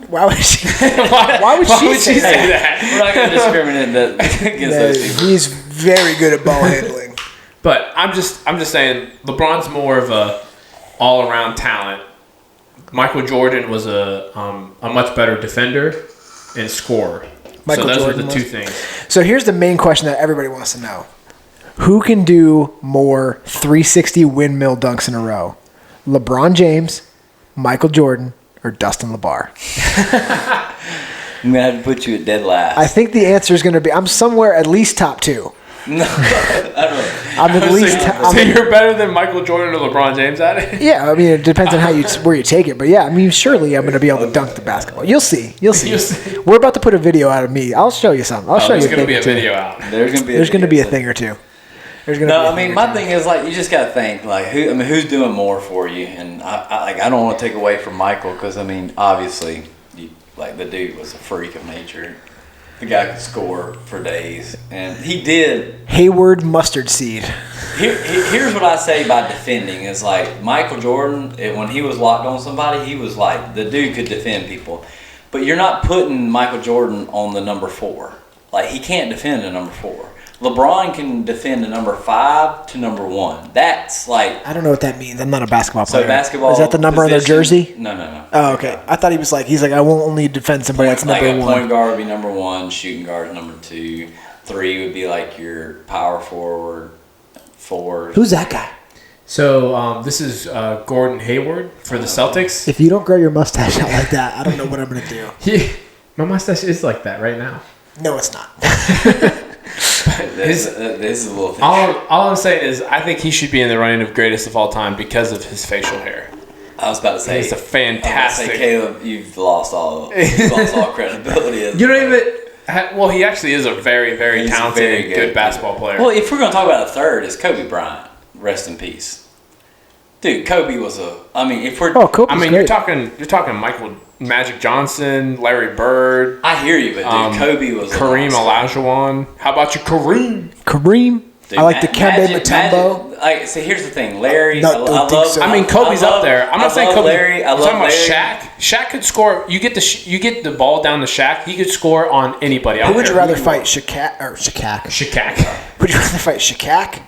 Why would she? Why would she say that? We're not going to discriminate against those people. He's very good at ball handling. But I'm just saying, LeBron's more of a all around talent. Michael Jordan was a much better defender and scorer. Michael so those Jordan were the was. two things. So here's the main question that everybody wants to know: who can do more 360 windmill dunks in a row? LeBron James, Michael Jordan, or Dustin LeBar? I'm going to have to put you at dead last. I think the answer is going to be I'm somewhere at least top 2. No, I don't know. I'm at least. So you're better than Michael Jordan or LeBron James at it? Yeah, I mean it depends on where you take it, but yeah, I mean surely I'm going to be able to dunk the basketball. You'll see. You'll see. We're about to put a video out of me. I'll show you something. I'll show you. There's going to be thing a or two. video out. There's going to be There's going to be a thing or two. There's going to No, be a I mean thing or my two. thing is like you just got to think like who's doing more for you, and I don't want to take away from Michael because I mean obviously the dude was a freak of nature. The guy could score for days, and he did. Hayward mustard seed. Here's what I say by defending is like Michael Jordan, when he was locked on somebody, he was like, the dude could defend people. But you're not putting Michael Jordan on the number 4. Like, he can't defend a number 4. LeBron can defend a number 5 to number 1. That's like... I don't know what that means. I'm not a basketball player. So basketball... Is that the number on their position- jersey? No. Oh, okay. I thought he's like, I won't only defend somebody that's Like number a 1. point guard would be number 1, shooting guard number 2, 3 would be like your power forward, 4. Who's that guy? So this is Gordon Hayward for the Celtics. If you don't grow your mustache out like that, I don't know what I'm going to do. My mustache is like that right now. No, it's not. This is a little thing. All I'm saying is I think he should be in the running of greatest of all time because of his facial hair. I was about to say... He's a fantastic... Caleb, you've lost all credibility. You don't even... Well, he actually is a very, very He's talented very and good. good basketball player. Well, if we're going to talk about a third, it's Kobe Bryant. Rest in peace. Dude, Kobe was a... I mean, if we're... Oh, Kobe's I mean, great. you're talking Michael Magic Johnson, Larry Bird, I hear you, but dude, Kobe was Kareem a monster. Olajuwon. How about you, Kareem? Kareem? Dude, I like the Kembe Magic- Mutombo. Magic- so here's the thing. Larry... No, don't think so. I mean, Kobe's up there. I'm not saying Kobe. Larry. I I'm love talking about Larry. Shaq. Shaq could score. You get the ball down to Shaq. He could score on anybody. I Who don't would you care rather who fight, Shaq? Shaq. Would you rather fight Shaq,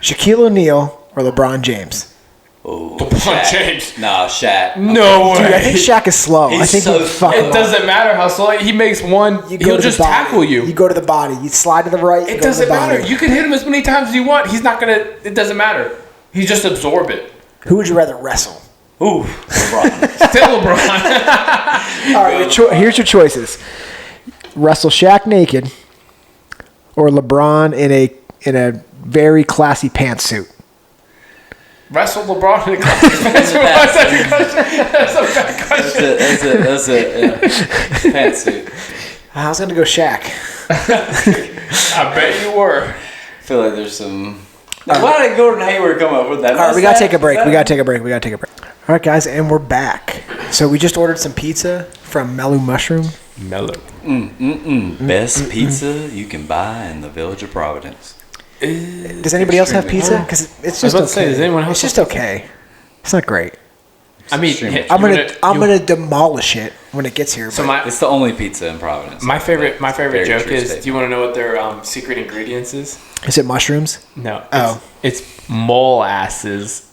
Shaquille O'Neal, or LeBron James? Oh, LeBron James. No, Shaq. No way. Dude, I think Shaq is slow. I He's think so he'd fuck slow. him It up. doesn't matter how slow he makes one. You go He'll to just the body. tackle you. You go to the body. You slide to the right. you It go to the doesn't matter. body. You can hit him as many times as you want. He's not gonna. It doesn't matter. He just absorb it. Who would you rather wrestle? Ooh, LeBron. Still LeBron. All right, here's your choices: wrestle Shaq naked, or LeBron in a very classy pantsuit. Wrestle LeBron in a That's a bad question. That's a pantsuit. I was gonna go Shaq. I bet you were. I feel like there's some. Why did Gordon Hayward come up with that? All right, we gotta take a break. We gotta take a break. All right, guys, and we're back. So we just ordered some pizza from Melu Mushroom. Mellow. Best pizza you can buy in the village of Providence. Does anybody else have pizza? Because it's just about okay. to say, does anyone else It's just have okay. It's not great. I mean, I'm gonna demolish it when it gets here. So but It's the only pizza in Providence. my favorite Very joke true is: statement. do you want to know what their secret ingredients is? is it mushrooms? No. Oh. It's molasses.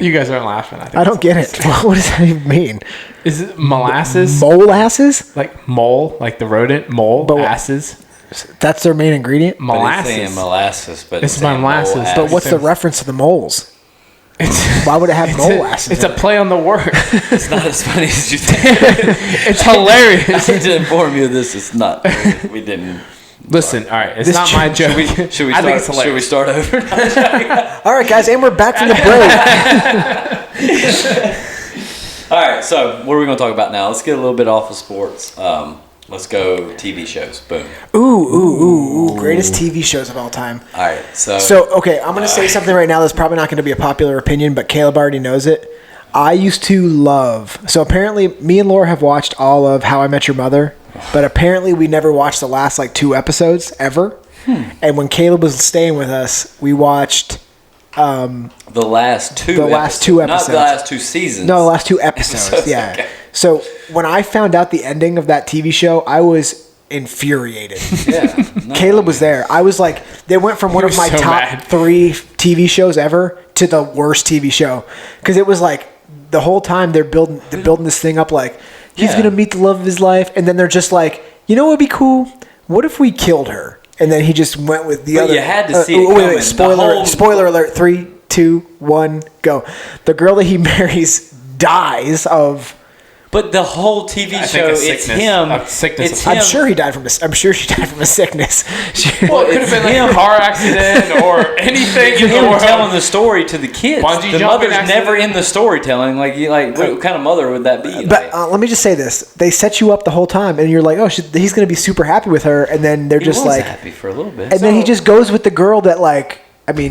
You guys aren't laughing. I think I don't get it. What does that even mean? Is it molasses? Molasses? Like mole, like the rodent mole But- asses. That's their main ingredient. But it's saying Molasses. molasses, but It's it's my saying molasses. molasses. But what's the reference to the moles? Why would it have molasses? It's a play on the word. It's not as funny as you think. It's hilarious. I need to inform you of this. It's not. We didn't. Listen, all right, it's This not my should- joke. Should we I think start? it's Should we hilarious. start over? All right, guys, and we're back from the break. All right. So what are we going to talk about now? Let's get a little bit off of sports. Let's go TV shows. Boom. Ooh. Greatest TV shows of all time. All right. So Okay, I'm going to say something right now that's probably not going to be a popular opinion, but Caleb already knows it. I used to love... So apparently, me and Laura have watched all of How I Met Your Mother, but apparently we never watched the last, 2 episodes, ever. And when Caleb was staying with us, we watched... the last two. The last 2 episodes. Not the last 2 seasons. No, the last 2 episodes, yeah. Okay. So when I found out the ending of that TV show, I was infuriated. Yeah. No, Caleb was there. I was like, they went from one of was my so top mad. 3 TV shows ever to the worst TV show. Because it was like, the whole time they're building this thing up like, he's Yeah. going to meet the love of his life. And then they're just like, you know what would be cool? What if we killed her? And then he just went with the But other. you had to see it coming. The Spoiler alert. 3, 2, 1, go. The girl that he marries dies of... But the whole TV I show, think a it's sickness- him. a sickness It's of- him. I'm sure she died from a sickness. Well, it could have been like a car accident or anything in the him world. telling the story to the kids. Bungee The jumping mother's accident. never in the storytelling. What kind of mother would that be? But let me just say this: they set you up the whole time, and you're like, "Oh, he's going to be super happy with her," and then they're he just was like, happy for a little bit. and then he just goes with the girl that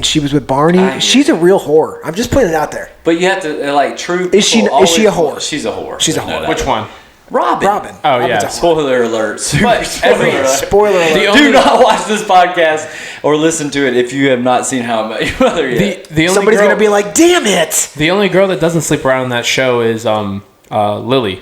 she was with Barney. I- She's a real whore. I'm just putting it out there. But you have to true. Is she- people is she a always- whore? She's a whore. She's a There's no whore. doubt. Which one? Robin. Robin. Oh, Robin's yeah. a whore. Spoiler alert. Super But spoiler alert. Spoiler alert. The Do only- not watch this podcast or listen to it if you have not seen How I Met Your Mother yet. The only Somebody's girl, going to be like, "Damn it!" the only girl that doesn't sleep around in that show is Lily,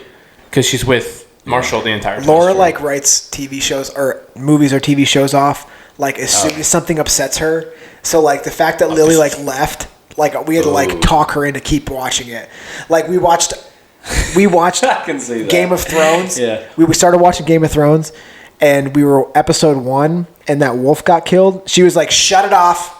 because she's with Marshall the entire time. Laura writes TV shows or movies or TV shows off as soon as something upsets her. So the fact that Lily left, we had to talk her into keep watching it. We watched I can see that. Game of Thrones. Yeah. We started watching Game of Thrones, and we were episode 1, and that wolf got killed. She was like, "Shut it off.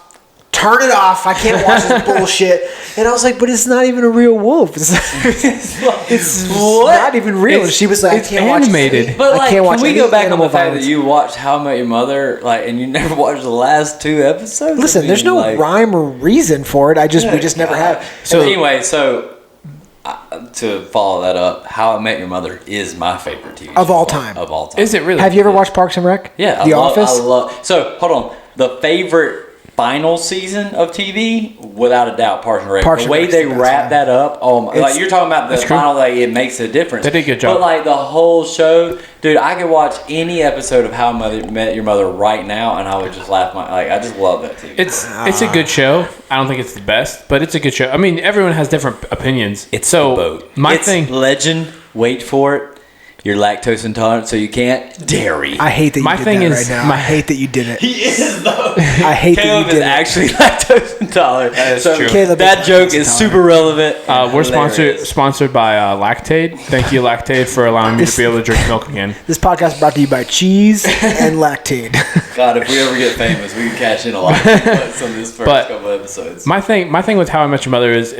Turn it off. I can't watch this bullshit." And I was like, "But it's not even a real wolf. It's not even real." And she was like, it's "I can't animated. watch But I can't watch can we any go back on animal the fact violence." that you watched How I Met Your Mother, and you never watched the last 2 episodes? Listen, there's no rhyme or reason for it. we just never have. So anyway, to follow that up, How I Met Your Mother is my favorite TV show Of all time. Of all time. Is it really? Have you ever watched Parks and Rec? Yeah, The I Office. love. So hold on, the favorite final season of TV, without a doubt, Parks and Rec. Parks The and way Rec's they the best wrap one. that up, you're talking about the That's true. final, it makes a difference. They did a good job. But the whole show, dude, I could watch any episode of How I Met Your Mother right now, and I would just laugh I just love that TV. It's a good show. I don't think it's the best, but it's a good show. I mean, everyone has different opinions. It's so the boat. My It's thing. legend. Wait for it. You're lactose intolerant, so you can't dairy. I hate that you My did thing that is- right now. I hate that you did it. He is though. I hate that Caleb you is did it. actually lactose intolerant. That is so true. Caleb that is joke lactose is intolerant. super relevant. and We're hilarious. sponsored by Lactaid. Thank you, Lactaid, for allowing me to be able to drink milk again. This podcast is brought to you by Cheese and Lactaid. God, if we ever get famous, we can cash in a lot of this first But- couple episodes. My thing with How I Met Your Mother is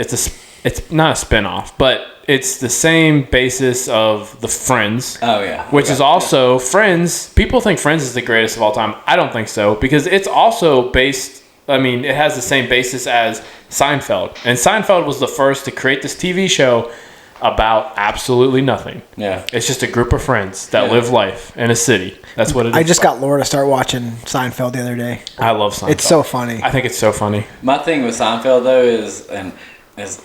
it's not a spinoff, but it's the same basis of the Friends. Oh yeah, which is also Friends. People think Friends is the greatest of all time. I don't think so because it's also based. I mean, it has the same basis as Seinfeld, and Seinfeld was the first to create this TV show about absolutely nothing. Yeah, it's just a group of friends that live life in a city. That's what it is. I just got Laura to start watching Seinfeld the other day. I love Seinfeld. It's so funny. I think it's so funny. my thing with Seinfeld though is I just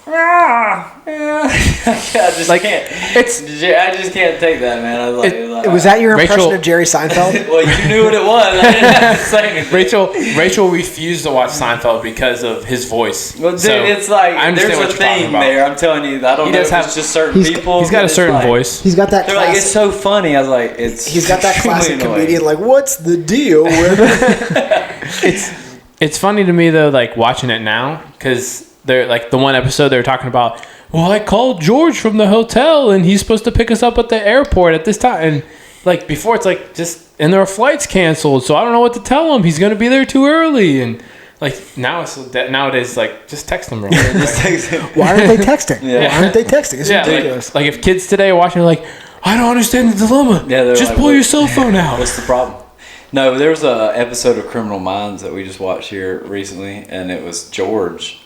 can't. I just can't take that, man. I was was that your impression Rachel- of Jerry Seinfeld? well, you knew what it was. I didn't have to say anything. Rachel refused to watch Seinfeld because of his voice. Well, dude, So, it's like I understand there's what a you're talking thing about. there. I'm telling you, I don't know does if have- it's just certain people. He's got but a it's certain like- voice. He's got that They're like, it's classic. so funny. I was like, it's. He's got that extremely classic annoying. comedian. Like, what's the deal with? It's funny to me though, like watching it now, because they're like the one episode they were talking about. Well, I called George from the hotel, and he's supposed to pick us up at the airport at this time. And like before, it's like and their flight's canceled, so I don't know what to tell him. He's gonna be there too early, and like nowadays, like just text them real quick. Just takes it. Why aren't they texting? Yeah. Why aren't they texting? It's Yeah, ridiculous. like if kids today are watching, like I don't understand the dilemma. Yeah, they're just like, pull what- your cell phone out. What's the problem? No, there was a episode of Criminal Minds that we just watched here recently, and it was George.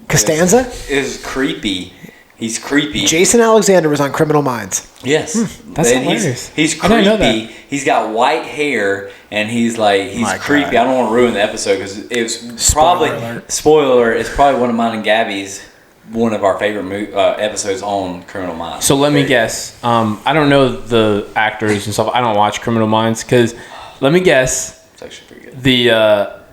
Costanza? It was creepy. He's creepy. Jason Alexander was on Criminal Minds. Yes, That's And hilarious. He's I didn't know creepy. that. He's got white hair, and he's My creepy. God. I don't want to ruin the episode because it's Spoiler probably alert. spoiler alert. It's probably one of mine and Gabby's one of our favorite episodes on Criminal Minds. So let me guess. I don't know the actors and stuff. I don't watch Criminal Minds because let me guess. It's actually pretty good.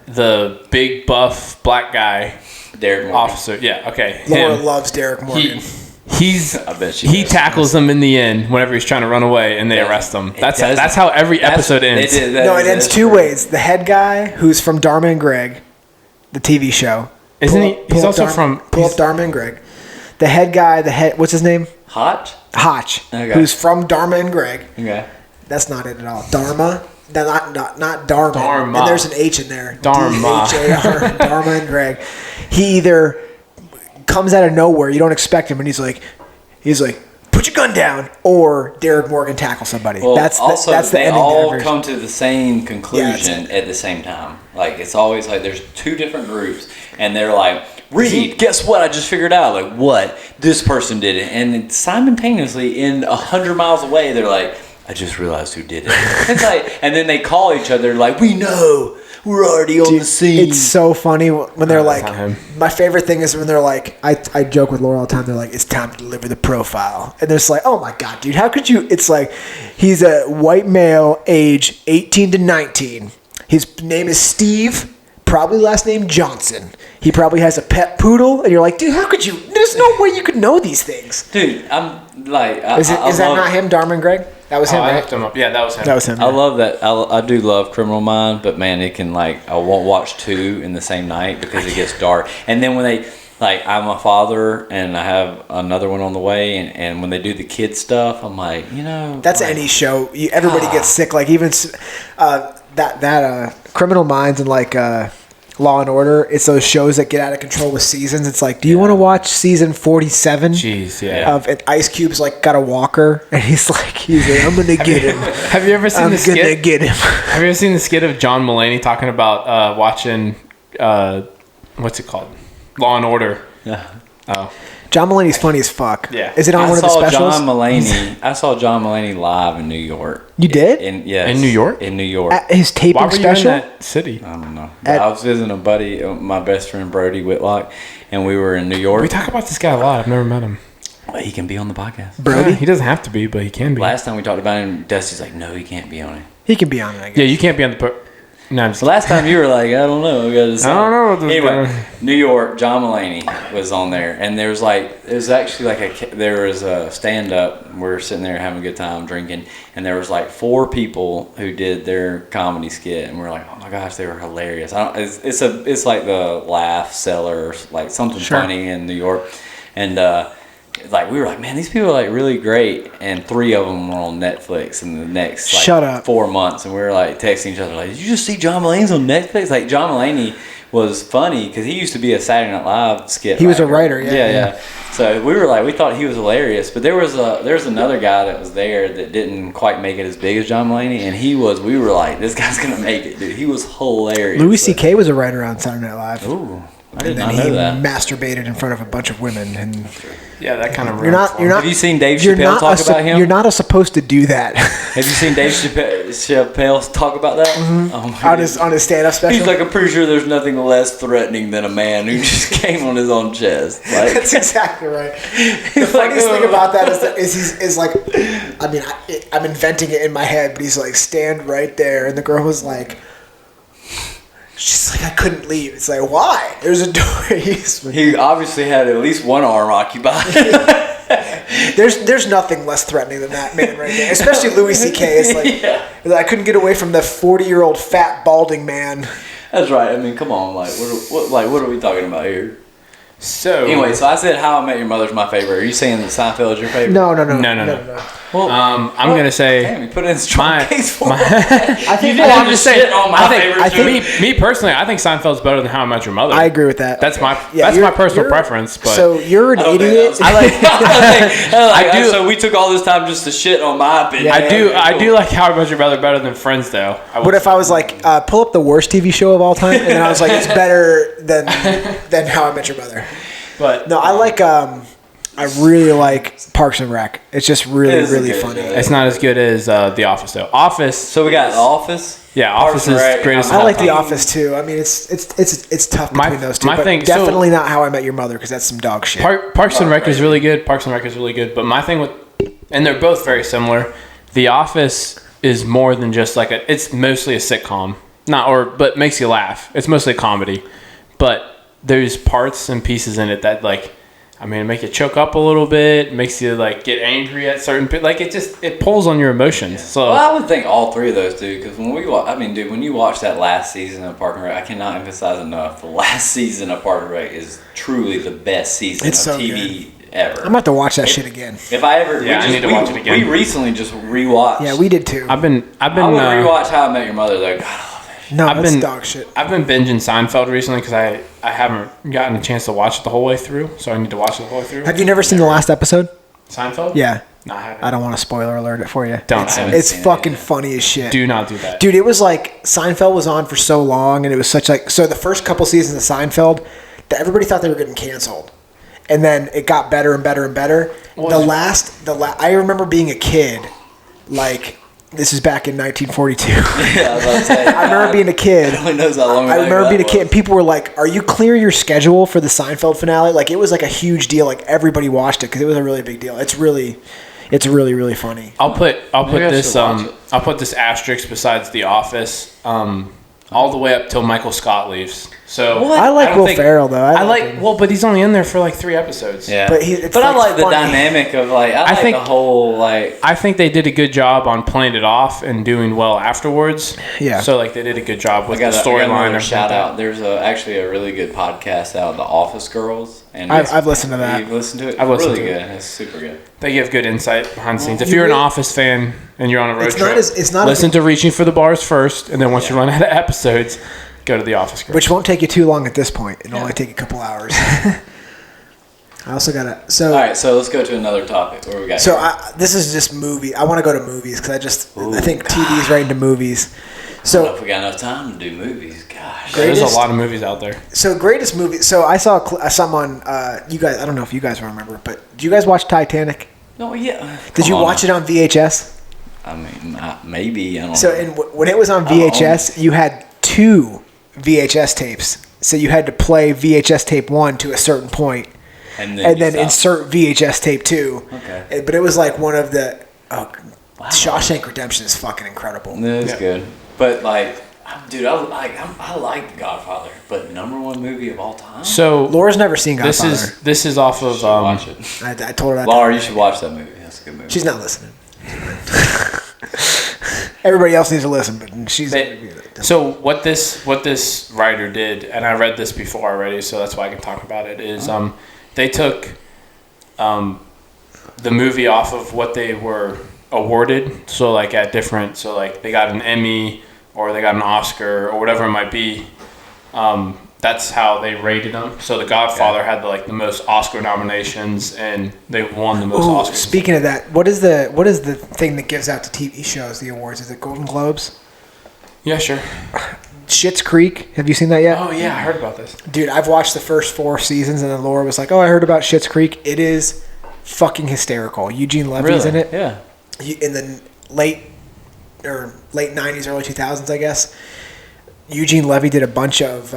The big buff black guy Derek Morgan. officer. Yeah. Okay. Laura Him. loves Derek Morgan. He's I bet she he does. tackles them in the end whenever he's trying to run away and they arrest him. It That's does- how every episode ends. No, it ends two ways. The head guy, who's from Dharma and Greg, the TV show. Isn't he? Pull He's up also Dharma- from. Pull he's- up Dharma and Greg. The head guy, what's his name? Hot. Hotch, Okay. who's from Dharma and Greg. Okay. That's not it at all. Dharma. Not Dharma. Dharma. And there's an H in there. Dharma. D-H-A-R. Dharma and Greg. He either comes out of nowhere, you don't expect him, and he's like, put your gun down, or Derek Morgan tackles somebody. Well, that's the they ending. all to every- come to the same conclusion at the same time. Like it's always like there's two different groups, and they're like, "Reed, guess what? I just figured out. Like what? This person did it." And then simultaneously, in 100 miles away, they're like, "I just realized who did it." It's like, and then they call each other like, "We know. We're already on the scene." It's so funny when they're that's like, not him. my favorite thing is when they're like, I joke with Laura all the time, they're like, it's time to deliver the profile. And they're just like, oh my God, dude, how could you? It's like, he's a white male, age 18 to 19. His name is Steve, probably last name Johnson. He probably has a pet poodle. And you're like, dude, how could you? There's no way you could know these things. Dude, I'm like, Is that not him, Dharma and Greg? That was him, I right? looked him up. Yeah, that was him. That was him. I love that. I do love Criminal Minds, but man, it can like I won't watch two in the same night because it gets dark. And then when they like, I'm a father and I have another one on the way, and when they do the kid stuff, I'm like, That's like, any show. Everybody gets sick. Like even Criminal Minds and like Law and Order. It's those shows that get out of control with seasons. It's like, do you want to watch season 47? Jeez, yeah. Of and Ice Cube's like got a walker and he's like, I'm gonna get him. Have you ever seen I'm the gonna skit? get him. Have you ever seen the skit of John Mulaney talking about watching what's it called? Law and Order. Yeah. Oh, John Mulaney's funny as fuck. Yeah. Is it on one of the specials? I saw John Mulaney live in New York. You did? Yes, In New York? In New York. At his taping why were you special? in that city? I don't know. At- I was visiting a buddy, my best friend Brody Whitlock, and we were in New York. We talk about this guy a lot. I've never met him. He can be on the podcast. Brody? He doesn't have to be, but he can be. Last time we talked about him, Dusty's like, no, he can't be on it. He can be on it, I guess. Yeah, you can't be on the. No, I'm just So last time you were like, I don't know. I don't know what this Anyway, guy- New York, John Mulaney was on there, and there was actually there was a stand up. We're sitting there having a good time drinking, and there was like 4 people who did their comedy skit, and we're like, oh my gosh, they were hilarious. It's like the laugh seller, like something funny in New York, and like we were like, man, these people are like really great, and 3 of them were on Netflix in the next like Shut up. 4 months, and we were like texting each other like, did you just see John Mulaney's on Netflix? Like John Mulaney was funny because he used to be a Saturday Night Live skit. He was a writer, yeah. So we thought he was hilarious, but there was another guy that was there that didn't quite make it as big as John Mulaney, and we were like, this guy's gonna make it, dude. He was hilarious. Louis C.K. was a writer on Saturday Night Live. Ooh, I did And not then know he that. masturbated in front of a bunch of women, and Yeah, that kind of. you're not. Have you seen Dave You're Chappelle not talk about him? You're not supposed to do that. Have you seen Dave Chappelle talk about that? Oh my on his stand-up special. He's like, I'm pretty sure there's nothing less threatening than a man who just came on his own chest. Like, That's exactly right. The funniest thing about that is like, I mean, I'm inventing it in my head, but he's like, stand right there, and the girl was like, she's like, I couldn't leave. It's like, why? There's a door. he obviously had at least one arm occupied. There's nothing less threatening than that man right there, especially Louis C.K. It's like, I couldn't get away from the 40-year-old fat balding man. That's right. I mean, come on. Like, what are we talking about here? So Anyway, so I said How I Met Your Mother's my favorite. Are you saying that Seinfeld is your favorite? No. Well, I'm gonna say. damn, you put it in strong case for me. I think didn't I'm just saying. shit on my favorite I too. think me personally, I think Seinfeld's better than How I Met Your Mother. I agree with that. That's my you're- personal you're- preference. But So you're an idiot. I do- So we took all this time just to shit on my opinion. I do like How I Met Your Mother better than Friends, though. What if I was like, pull up the worst TV show of all time, and then I was like, it's better than How I Met Your Mother. But No, I really like Parks and Rec. It's just really, It is a really good funny. show. it's not as good as The Office, though. Office. So we got The Office. Yeah, Parks Office and is Rec. greatest. I like The How- Office too. I mean, it's tough between those two, my but thing- so- definitely not How I Met Your Mother because that's some dog shit. Parks and Rec is really good. Parks and Rec is really good. But my thing with, and they're both very similar. The Office is more than just like it's mostly a sitcom, but makes you laugh. It's mostly a comedy, but there's parts and pieces in it that make you choke up a little bit, makes you like get angry at certain like it pulls on your emotions. So Well, I would think all three of those do because when when you watch that last season of Park and Rec, I cannot emphasize enough. The last season of Park and Rec is truly the best season It's of so TV ever. I'm about to watch that shit again. If I ever, I need to watch it again. We recently just rewatched. Yeah, we did too. I've been I would rewatch How I Met Your Mother though. God, No, I've that's been- dog shit. I've been binging Seinfeld recently because I haven't gotten a chance to watch it the whole way through, so I need to watch it the whole way through. Have you never seen the last episode? Seinfeld? Yeah. No, I haven't. I don't want to spoiler alert it for you. Don't. It's fucking funny as shit. Do not do that. Dude, it was like Seinfeld was on for so long, and it was such like so. The first couple seasons of Seinfeld, that everybody thought they were getting canceled, and then it got better and better and better. I remember being a kid, like this is back in 1942. yeah, I was about to say. I remember being a kid. Who knows how long? I remember being a kid, and people were like, "Are you clear your schedule for the Seinfeld finale?" Like it was like a huge deal. Like everybody watched it because it was a really big deal. It's really funny. I'll put I this should watch it. I'll put this asterisk besides The Office, all the way up till Michael Scott leaves. So I like don't Will think- Ferrell though. I like but he's only in there for like 3 episodes. Yeah, But it's, I like, like the funny. dynamic of like I think- the whole like. I think they did a good job on playing it off and doing well afterwards. Yeah. So like they did a good job with the I got storyline. another and shout everything. out. There's actually a really good podcast out, The Office Girls, and I've listened to that. You've listened to it. I've listened really to good. It's super good. They give good insight behind the scenes. If you you're an really- Office fan and you're on a road It's not trip, as- it's not listen as- to Reaching for the Bars first, and then once you run out of episodes, go to The Office. Girl. Which won't take you too long at this point. It'll only take a couple hours. I also gotta. So All right, so let's go to another topic. What we got? So here? this is just movie. I want to go to movies because I think TV is right into movies. I don't know So if we got enough time to do movies. Gosh. There's greatest- a lot of movies out there. greatest movie. So I saw someone. You guys. I don't know if you guys remember, but did you guys watch Titanic? No, yeah. Did you watch it on VHS? I mean, maybe. I don't So know. when it was on VHS, you had 2 VHS tapes. So you had to play VHS tape 1 to a certain point, and then you stop. insert VHS tape 2. Okay. But it was like one of the. Shawshank Redemption is fucking incredible. It's good. But like, dude, I like The Godfather, but #1 movie of all time. So Laura's never seen Godfather. this is off of Watch it. I told her that. Laura, you should watch that movie. That's a good movie. She's not listening. Everybody else needs to listen, but she's. So what this writer did, and I read this before already, so that's why I can talk about it. Is they took the movie off of what they were awarded. So like at different, so like they got an Emmy or they got an Oscar or whatever it might be. that's how they rated them. So The Godfather had the most Oscar nominations, and they won the most Oscars. Speaking of that, what is the thing that gives out to TV shows the awards? Is it Golden Globes? Yeah, sure. Schitt's Creek. Have you seen that yet? Oh yeah, I heard about this. Dude, I've watched the first 4 seasons, and then Laura was like, "Oh, I heard about Schitt's Creek. It is fucking hysterical." Eugene Levy's in it. Yeah. In the late 90s, early 2000s, I guess. Eugene Levy did a bunch of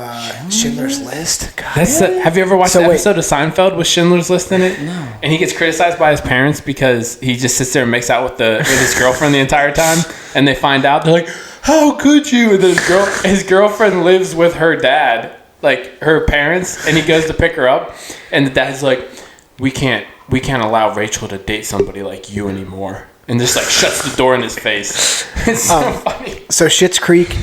Schindler's List. God. Have you ever watched the episode of Seinfeld with Schindler's List in it? No. And he gets criticized by his parents because he just sits there and makes out with his girlfriend the entire time, and they find out, they're like, "How could you?" And then his girlfriend lives with her dad, like her parents, and he goes to pick her up, and the dad's like, "We can't allow Rachel to date somebody like you anymore," and just shuts the door in his face. It's so funny. So Schitt's Creek.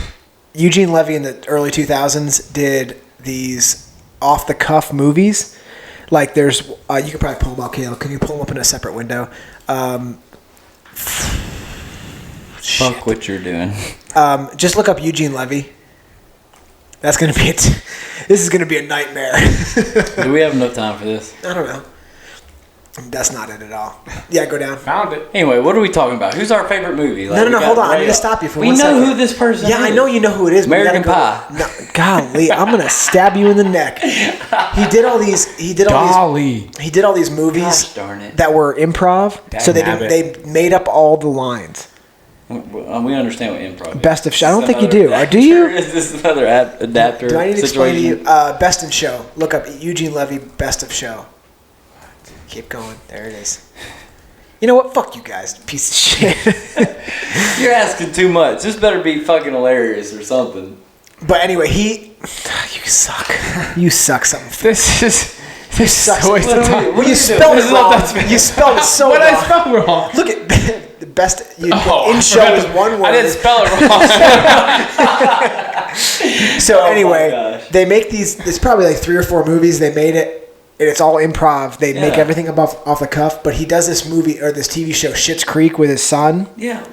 Eugene Levy in the early 2000s did these off-the-cuff movies. There's... you can probably pull them up, Caleb. Can you pull them up in a separate window? Fuck what you're doing. Just look up Eugene Levy. That's going to be it. This is going to be a nightmare. Do we have enough time for this? I don't know. That's not it at all. Yeah, go down. Found it. Anyway, what are we talking about? Who's our favorite movie? No, hold on. I need to stop you for we 1 second. We know who this person is. Yeah, I know you know who it is. American Pie. No, golly, I'm gonna stab you in the neck. He did all these movies. Gosh, darn it. That were improv. So they made up all the lines. We understand what improv is. Best of show. I don't think you do. Or do you? Is this another adapter? Do I need to explain to situation? you? Best in show. Look up Eugene Levy Best of Show. Keep going. There it is. You know what? Fuck you guys, piece of shit. You're asking too much. This better be fucking hilarious or something. But anyway, you suck. You suck something. This is suck. a waste of time. Well, you spelled it wrong. You spelled it so wrong. What did I spell wrong? Look at the best in show is one word. I didn't spell it wrong. So anyway, they make these. There's probably 3 or 4 movies. They made it. And it's all improv. They make everything off the cuff. But he does this movie or this TV show, Schitt's Creek, with his son. Yeah.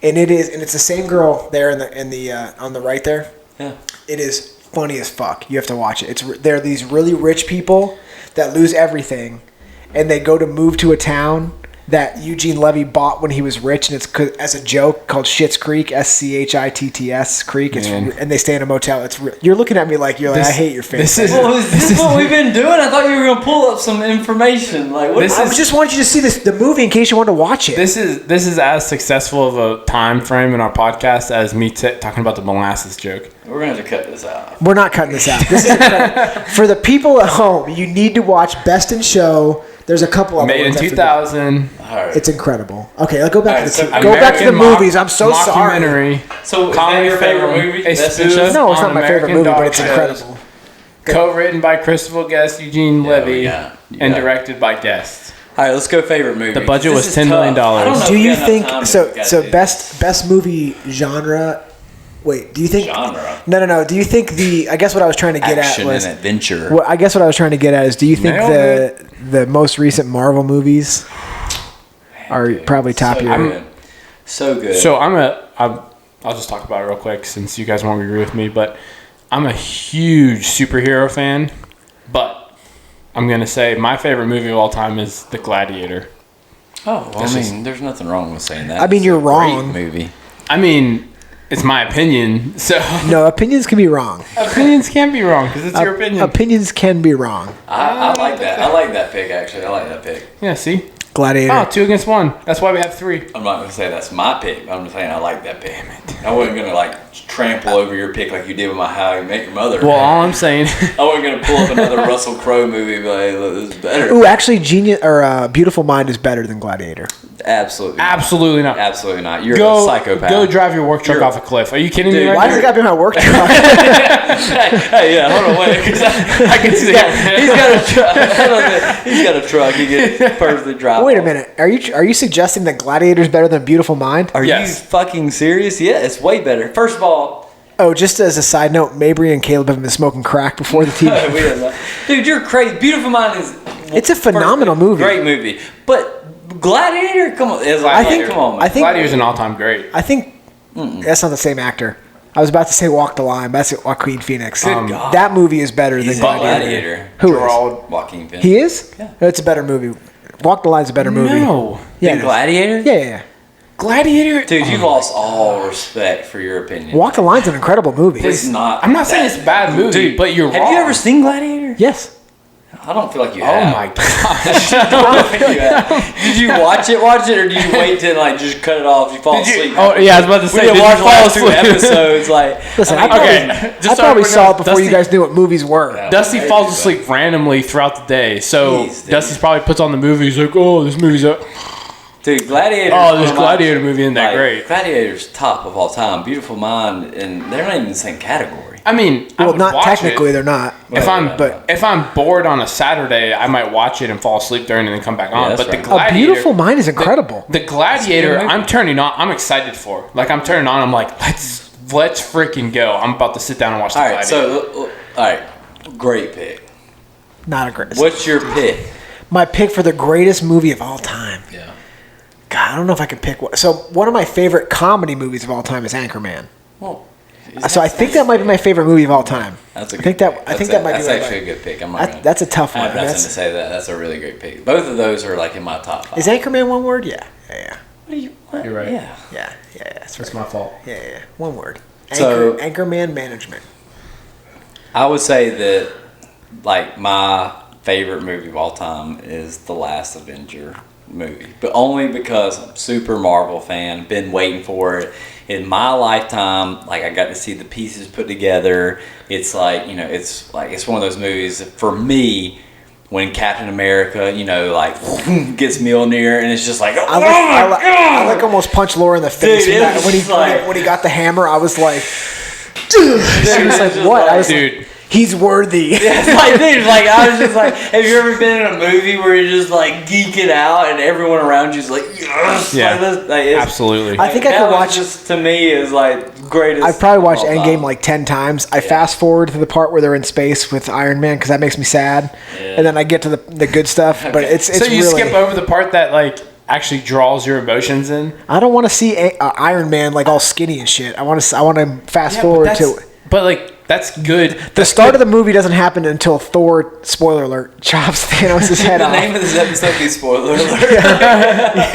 And it's the same girl there on the right there. Yeah. It is funny as fuck. You have to watch it. They're these really rich people that lose everything, and they go to move to a town that Eugene Levy bought when he was rich, and it's as a joke called Schitt's Creek, Schitts Creek. And they stay in a motel. You're looking at me like you're I hate your face. This is what we've been doing. I thought you were going to pull up some information. I just wanted you to see the movie in case you wanted to watch it. This is as successful of a time frame in our podcast as me talking about the molasses joke. We're going to have to cut this out. We're not cutting this out. This is incredible. For the people at home, you need to watch Best in Show. There's a couple of made in 2000. It's incredible. Okay, let's go back to the American movies. I'm so sorry. So, is that your favorite movie? No, it's not my favorite movie, but it's incredible. Co-written by Christopher Guest, Eugene Levy, and directed by Guest. All right, let's go favorite movie. The budget was $10 million. Do you think so? Best movie genre. Wait, do you think genre? No. Do you think I guess what I was trying to get Action at was and adventure. Well, I guess what I was trying to get at is, do you think the most recent Marvel movies are probably top tier? So good. So I'll just talk about it real quick since you guys won't agree with me, but I'm a huge superhero fan, but I'm gonna say my favorite movie of all time is The Gladiator. Oh, well, there's nothing wrong with saying that. I mean, you're wrong. Great movie. I mean, it's my opinion, so... No, opinions can be wrong. Opinions can be wrong, because it's your opinion. Opinions can be wrong. I like that. I like that pick, actually. I like that pick. Yeah, see? Gladiator. Oh, 2 against 1. That's why we have 3. I'm not going to say that's my pick. I'm just saying I like that pick. Damn it. I wasn't going to, trample over your pick like you did with my How You Met Your Mother. Well, all I'm saying... I wasn't going to pull up another Russell Crowe movie and be like, hey, look, this is better. Ooh, actually, Beautiful Mind is better than Gladiator. Absolutely not. Absolutely not. Absolutely not. You're a psychopath. Go drive your work truck off a cliff. Are you kidding me? Why does it got to be my work truck? Hey, yeah, hold on, wait. Because I can see he's got a truck. He's got a truck. He can perfectly drive. Wait a minute. Are you suggesting that Gladiator is better than Beautiful Mind? Are you fucking serious? Yeah, it's way better. First of all... Oh, just as a side note, Mabry and Caleb have been smoking crack before the TV. Dude, you're crazy. Beautiful Mind is... It's a phenomenal movie. Great movie. But Gladiator? Come on. Come on, man. Gladiator's an all-time great. I think that's not the same actor. I was about to say Walk the Line. But that's Joaquin Phoenix. Good God. That movie is better He's than in Gladiator. Gladiator. Who is? Gerald. Joaquin Phoenix. He is? Yeah. It's a better movie. Walk the Line's a better movie. No. Yeah, In it is. Gladiator? Yeah. Gladiator. Dude, you've lost all respect for your opinion. Walk the Line's an incredible movie. It's not. I'm not saying it's a bad movie, Dude, but you're have wrong. you ever seen Gladiator? Yes. I don't feel like you Oh have. my gosh. I don't think you have. Did you watch it, or did you wait to like just cut it off? You fall asleep. Oh yeah, I was about to say. We didn't did watch you the fall last 2 asleep? episodes. Like, Listen, I'm I like, probably, okay, I just so probably everyone saw it knows, before you Dusty- guys knew what movies were. Yeah. Dusty Maybe, falls but- asleep randomly throughout the day, so Jeez, dude. Dusty probably puts on the movie. He's like, "Oh, this movie's up." Dude, Gladiator. Oh, this Gladiator movie isn't that great. Gladiator's top of all time. Beautiful Mind, and they're not even in the same category. I mean, I Well, would not watch technically, it. they're not. If But- I'm bored on a Saturday, I might watch it and fall asleep during and then come back on. that's But the right. A Gladiator, Beautiful Mind is incredible. the Gladiator, It's a good movie. I'm turning on. I'm excited for. Like I'm turning on. I'm like, let's freaking go. I'm about to sit down and watch the All right, Gladiator. so all right, great pick. Not a great. What's your pick? My pick for the greatest movie of all time. Yeah. God, I don't know if I can pick one. So one of my favorite comedy movies of all time is Anchorman. Well, So I think that might be my favorite movie of all time. That's a I good think that pick. I think that might that's be actually a good pick. I'm not gonna, that's a tough I one. have nothing to That's, say that. That's a really great pick. Both of those are like in my top 5. is Anchorman one word? Yeah. Yeah. What are you? What? You're right. Yeah. Yeah. Yeah. That's That's right. my fault. Yeah. One word. So- Anchorman Management. I would say that like my favorite movie of all time is The Last Avenger movie, but only because I'm a super Marvel fan. Been waiting for it in my lifetime. Like I got to see the pieces put together. It's like it's one of those movies that for me. When Captain America, like gets Mjolnir, and it's just like, I like almost punched Laura in the face Dude, when, it was like- when he got the hammer. I was like, dude. She was like, just what? like- I was Dude. like, he's worthy. It's like, dude, I was just like, have you ever been in a movie where you're just like geeking out and everyone around you's like, yes, Yeah. like this, like, it's, Absolutely. I think I that could was watch. Just, to me, is like greatest. I've probably watched of all Endgame time. like 10 times. I fast forward to the part where they're in space with Iron Man because that makes me sad, Yeah. and then I get to the good stuff. But Okay. it's so you really. skip over the part that like actually draws your emotions in. I don't want to see Iron Man like all skinny and shit. I want to fast forward to But like that's good. the start of the movie. Doesn't happen until Thor. Spoiler alert! Chops Thanos' head The off. name of this episode be spoiler alert.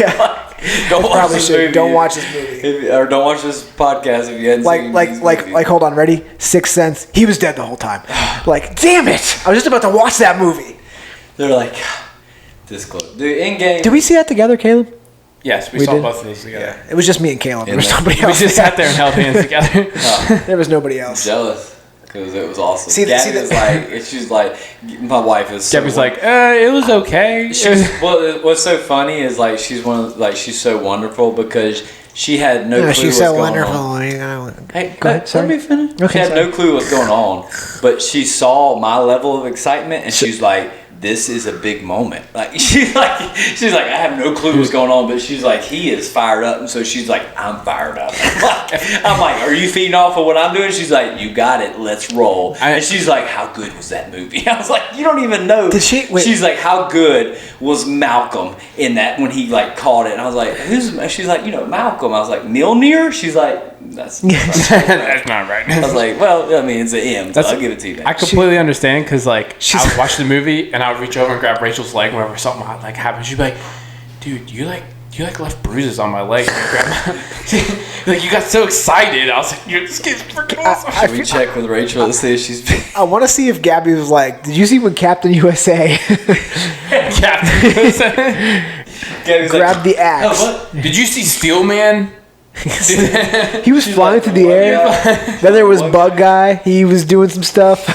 Don't watch Probably this should. movie. Don't watch this movie. Or don't watch this podcast if you hadn't seen these movies. Hold on, ready? Sixth Sense. He was dead the whole time. Like, damn it! I was just about to watch that movie. They're like this close, dude. In game. Did we see that together, Caleb? Yes, we We saw did? both of these together. It was just me and Caleb. There was Yeah. nobody We else. just sat there and held hands together. There was nobody else. Jealous because it was awesome. See, Gabby was like, she's like, my wife is. So Gabby's like, it was okay. well, what's so funny is like she's so wonderful because she had no clue She's what's so going wonderful. on. Hey, Go ahead, let sorry. me finish. Okay, She had sorry. no clue what's going on, but she saw my level of excitement and she's like, "This is a big moment." Like she's like, I have no clue what's going on, but she's like, he is fired up, and so she's like, I'm fired up. I'm like, are you feeding off of what I'm doing? She's like, you got it, let's roll. And she's like, how good was that movie? I was like, you don't even know. Did she- wait. She's like, how good was Malcolm in that when he like caught it? And I was like, who's? She's like, Malcolm. I was like, Mjolnir. She's like, that's. That's not right. I was like, well, I mean, it's an M, so I'll give it to you. I Man. completely understand because like I would watch the movie and I would reach over and grab Rachel's leg whenever something like happened. She'd be like, "Dude, you left bruises on my leg." And grab my, like you got so excited. I was like, "This kid's freaking awesome." Should we check with Rachel to see if she's been. I want to see if Gabby was like, did you see when Captain USA grabbed the axe? Oh, what? Did you see Steel Man? He was flying through the air. Then there was Bug Guy. He was doing some stuff.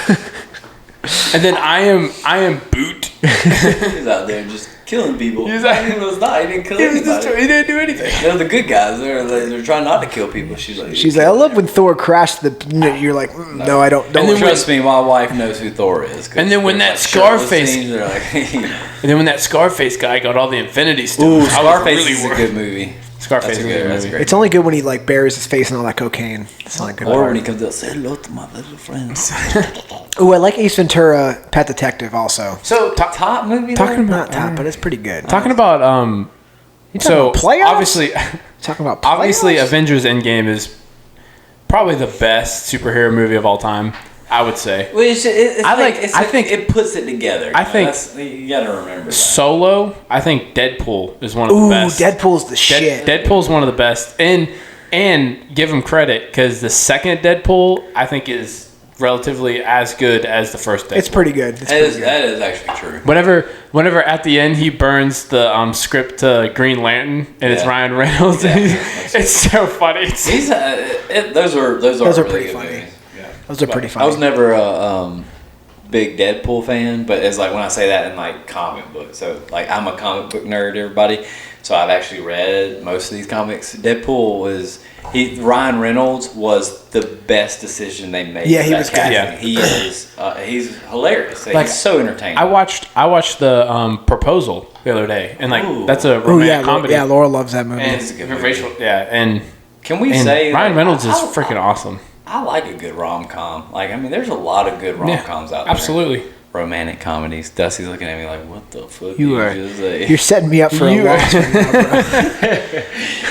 And then I am Boot. He's out there just killing people. He's out- He was not. He didn't kill He anybody. didn't do anything. They're the good guys. They're trying not to kill people. She's like, I love when Thor crashed you're like, no, I don't. And Don't then trust me, my wife knows who Thor is. 'cause And then when there's, that like, shirtless Scarface- scenes, they're like, And then when that Scarface guy got all the Infinity Stones, ooh, I was Scarface really is a worried. good movie. Scarface is a good That's movie. great. It's only good when he like buries his face in all that cocaine. It's not a good. Or part. when he comes out, say hello to my little friends. Ooh, I like Ace Ventura: Pet Detective also. So Top movie. Talking though? about top, but it's pretty good. talking about talking about playoffs? obviously Talking about obviously playoffs? Avengers End Game is probably the best superhero movie of all time. I would say. Well, I think it puts it together. I think you got to remember that. Solo. I think Deadpool is one of the best. Deadpool's the shit. Deadpool's one of the best, and give him credit because the second Deadpool I think is relatively as good as the first Deadpool. It's pretty good. That is actually true. Whenever at the end he burns the script to Green Lantern and it's Ryan Reynolds, it's so funny. Those are really pretty good funny. movies. Those are pretty funny. I was never a big Deadpool fan, but it's like when I say that in like comic books. So like I'm a comic book nerd, everybody. So I've actually read most of these comics. Deadpool Ryan Reynolds was the best decision they made. Yeah, he was good. Yeah, he's hilarious. He's so entertaining. I watched the Proposal the other day, and that's a romantic comedy. Yeah, Laura loves that movie. And it's a good movie. and can we say Ryan Reynolds is freaking awesome. I like a good rom-com. Like, I mean, there's a lot of good rom-coms out there. Absolutely. Romantic comedies. Dusty's looking at me like, what the fuck You're setting me up for a loss right now,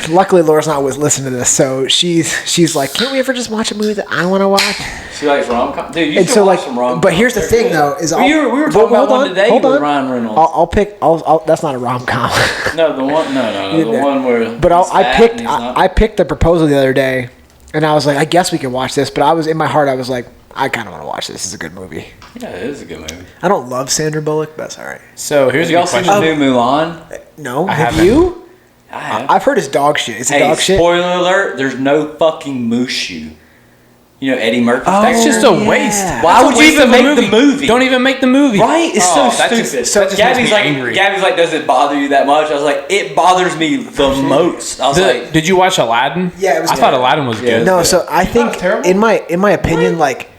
bro. Luckily, Laura's not listening to this, so she's like, can't we ever just watch a movie that I want to watch? She likes rom-com? Dude, you should watch some rom-com. But here's the thing, though, is we were talking about one today with Ryan Reynolds. I'll pick. That's not a rom-com. No, the one. No, the one where. But I picked The Proposal the other day. And I was like, I guess we can watch this. But in my heart, I was like, I kind of want to watch this. It's a good movie. Yeah, it is a good movie. I don't love Sandra Bullock, but that's all right. So here's y'all seen the new Mulan? No, have you? I have. I've heard it's dog shit. It's dog shit. Spoiler alert, there's no fucking Mushu. You know Eddie Murphy. That's just a waste. Why would you even make the movie? Don't even make the movie. Right? It's so stupid. So Gabby's like, does it bother you that much? I was like, it bothers me the most. I was like, did you watch Aladdin? Yeah, it was I thought Aladdin was good. No, so I think in my opinion, like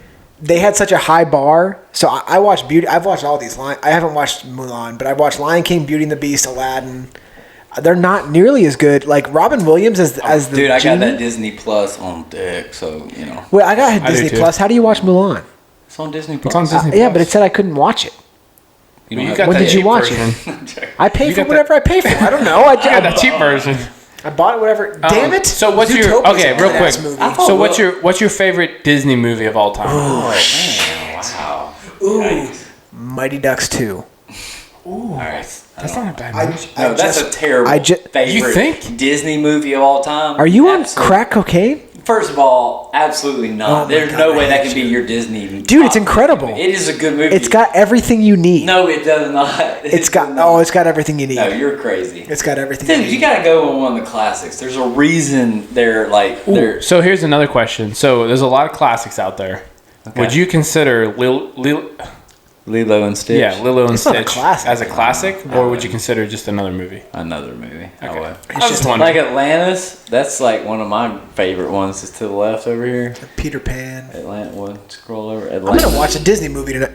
they had such a high bar. So I watched Beauty. I've watched all these. I haven't watched Mulan, but I've watched Lion King, Beauty and the Beast, Aladdin. They're not nearly as good. Like Robin Williams as the dude. I genie. got that Disney Plus on deck, so you know. Well, I got Disney Plus. How do you watch Mulan? It's on Disney Plus. It's on Disney Plus. Yeah, but it said I couldn't watch it. When did you watch it? I pay for whatever I pay for. I don't know. I got the cheap version. I bought it. Whatever. Damn it. So what's real quick? So what's your favorite Disney movie of all time? Oh man! Wow. Ooh. Nice. Mighty Ducks 2. Ooh. All right. That's not a bad movie. No, that's a terrible favorite You think? Disney movie of all time. Are you on crack cocaine? First of all, absolutely not. There's no way that can be your Disney. Dude, it's incredible. It is a good movie. It's got everything you need. No, it does not. It's got everything you need. No, you're crazy. It's got everything Dude, you need. you gotta go on one of the classics. There's a reason they're like they're. So here's another question. So there's a lot of classics out there. Okay. Would you consider Lilo and Stitch? Yeah, Lilo and Stitch as a classic, or would you consider just another movie? Another movie. Okay. I would. It's just one. Like Atlantis. That's like one of my favorite ones. Is to the left over here. Peter Pan. Scroll over. I'm gonna watch a Disney movie tonight.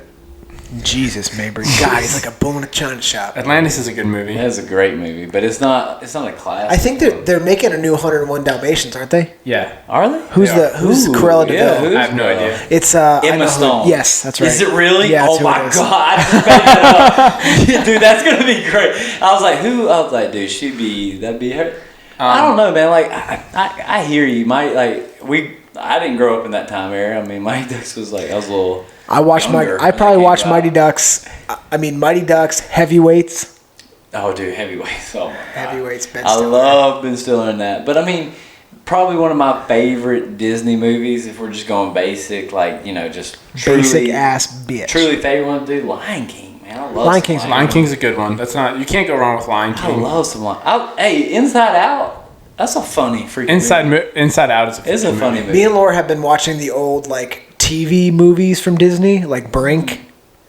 Jesus, Mabry. God, he's like a bull in a china shop. Atlantis is a good movie. It's a great movie, but it's not a classic. I think they're making a new 101 Dalmatians, aren't they? Yeah. Are they? Who's Cruella de Vil? I have no idea. It's Emma Stone. Yes, that's right. Is it really? Yeah, oh my god! I just made that up. Dude, that's gonna be great. I was like, who? I was like, dude, that'd be her. I don't know, man. Like, I hear you. I didn't grow up in that time era. I mean, Mighty Ducks was like, I was a little. I probably watched Mighty Ducks. Mighty Ducks, Heavyweights. Oh, dude, Heavyweights. Oh my god. Heavyweights. Ben I Stiller. love Ben Stiller in that. But I mean, probably one of my favorite Disney movies. If we're just going basic, like just basic ass bitch. Truly favorite one, dude. Lion King, man. I love Lion King's a good one. You can't go wrong with Lion King. I love some Lion. Hey, Inside Out. That's a funny freaking movie. Inside Out is a funny movie. Me and Laura have been watching the old TV movies from Disney, like Brink,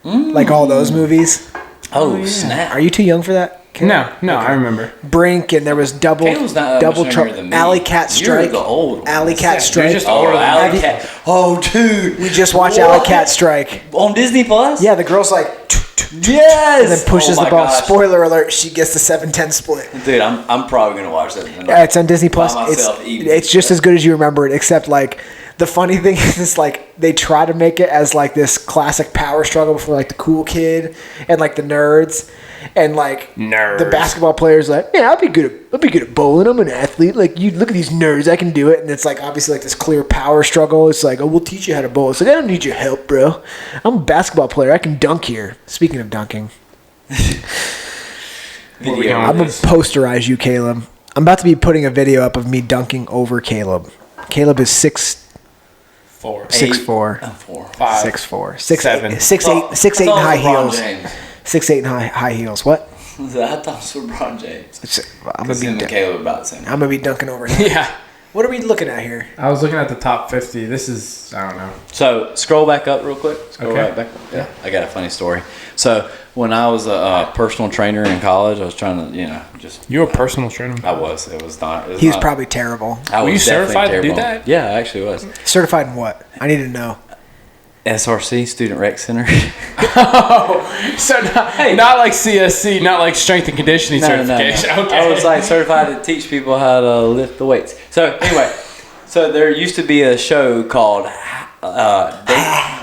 like all those movies. Oh snap! Are you too young for that? No, I remember Brink, and there was double trouble. Alley Cat Strike. You're the old one. Alley Cat Strike. Alley Cat. Oh, dude, we just watched Alley Cat Strike on Disney Plus. Yeah, the girl's like. Yes! And then pushes the ball. Gosh. Spoiler alert, she gets the 7-10 split. Dude, I'm probably going to watch that. Yeah, it's on Disney Plus. It's just as good as you remember it, except the funny thing is like they try to make it as like this classic power struggle for like the cool kid and like the nerds. And like the basketball players like, yeah, I'll be good at bowling. I'm an athlete. Like, you look at these nerds, I can do it. And it's like obviously like this clear power struggle. It's like, oh, we'll teach you how to bowl. It's like, I don't need your help, bro. I'm a basketball player. I can dunk here. Speaking of dunking, I'm gonna posterize you, Caleb. I'm about to be putting a video up of me dunking over Caleb. Caleb is 6'4", 4, 6'4", 5, 6'4", 7, 6'8", in high heels. 6'8" in high heels. What? I thought it was LeBron James. I'm gonna be Caleb about the same. I'm gonna be dunking over him. Yeah. What are we looking at here? I was looking at the top 50. This is, I don't know. So scroll back up real quick. Scroll right back up. Yeah, I got a funny story. So when I was a personal trainer in college, I was trying to, just. You were a personal trainer? I was. It was not. He was probably terrible. Were you certified to do that? Yeah, I actually was. Certified in what? I need to know. SRC, Student Rec Center. Oh, so not like CSC, not like strength and conditioning certification. No. Okay. I was like certified to teach people how to lift the weights. So anyway, there used to be a show called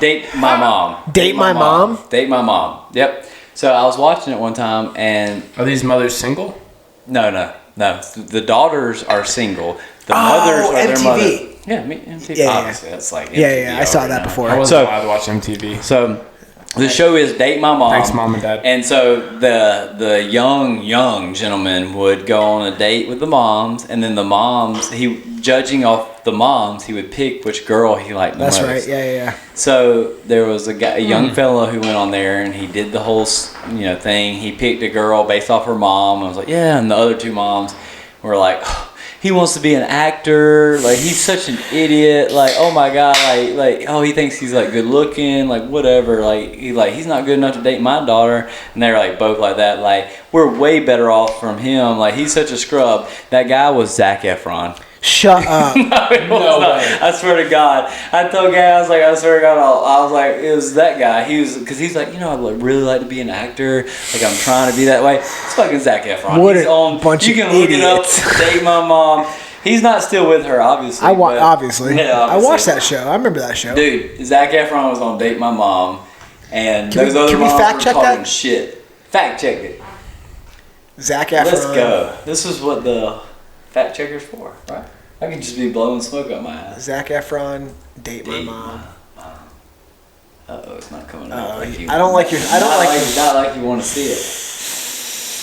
Date My Mom. Date My Mom? Date My Mom. Yep. So I was watching it one time, and are these mothers single? No. The daughters are single. The mothers are their mother. Yeah, MTV. Yeah, obviously, that's like MTV. Yeah. I saw that before. I wasn't allowed to watch MTV. So the show is Date My Mom. Thanks, Mom and Dad. And so the young gentleman would go on a date with the moms, and then the moms, judging off the moms, he would pick which girl he liked the most. That's right. Yeah. So there was a young fellow who went on there, and he did the whole thing. He picked a girl based off her mom. I was like, yeah, and the other two moms were like, he wants to be an actor. Like, he's such an idiot. Like, oh my god. Like, oh, he thinks he's like good looking. Like, whatever. Like, he's not good enough to date my daughter. And they're like both like that. Like, we're way better off from him. Like, he's such a scrub. That guy was Zac Efron. Shut up. No way. I swear to God. I told Gay, I was like, I swear to God, I was like, it was that guy. Because he's like, I'd really like to be an actor. Like, I'm trying to be that way. It's fucking Zac Efron. What a bunch of idiots. You can look it up. Date My Mom. He's not still with her, obviously. Obviously. I watched that show. I remember that show. Dude, Zac Efron was on Date My Mom. And those other moms fact check were talking that? shit. Fact check it. Zac Efron. Let's go. This is what the fact checker's for, right? I could just be blowing smoke up my ass. Zac Efron, Date My Mom. It's not coming up. Not like you want to see it.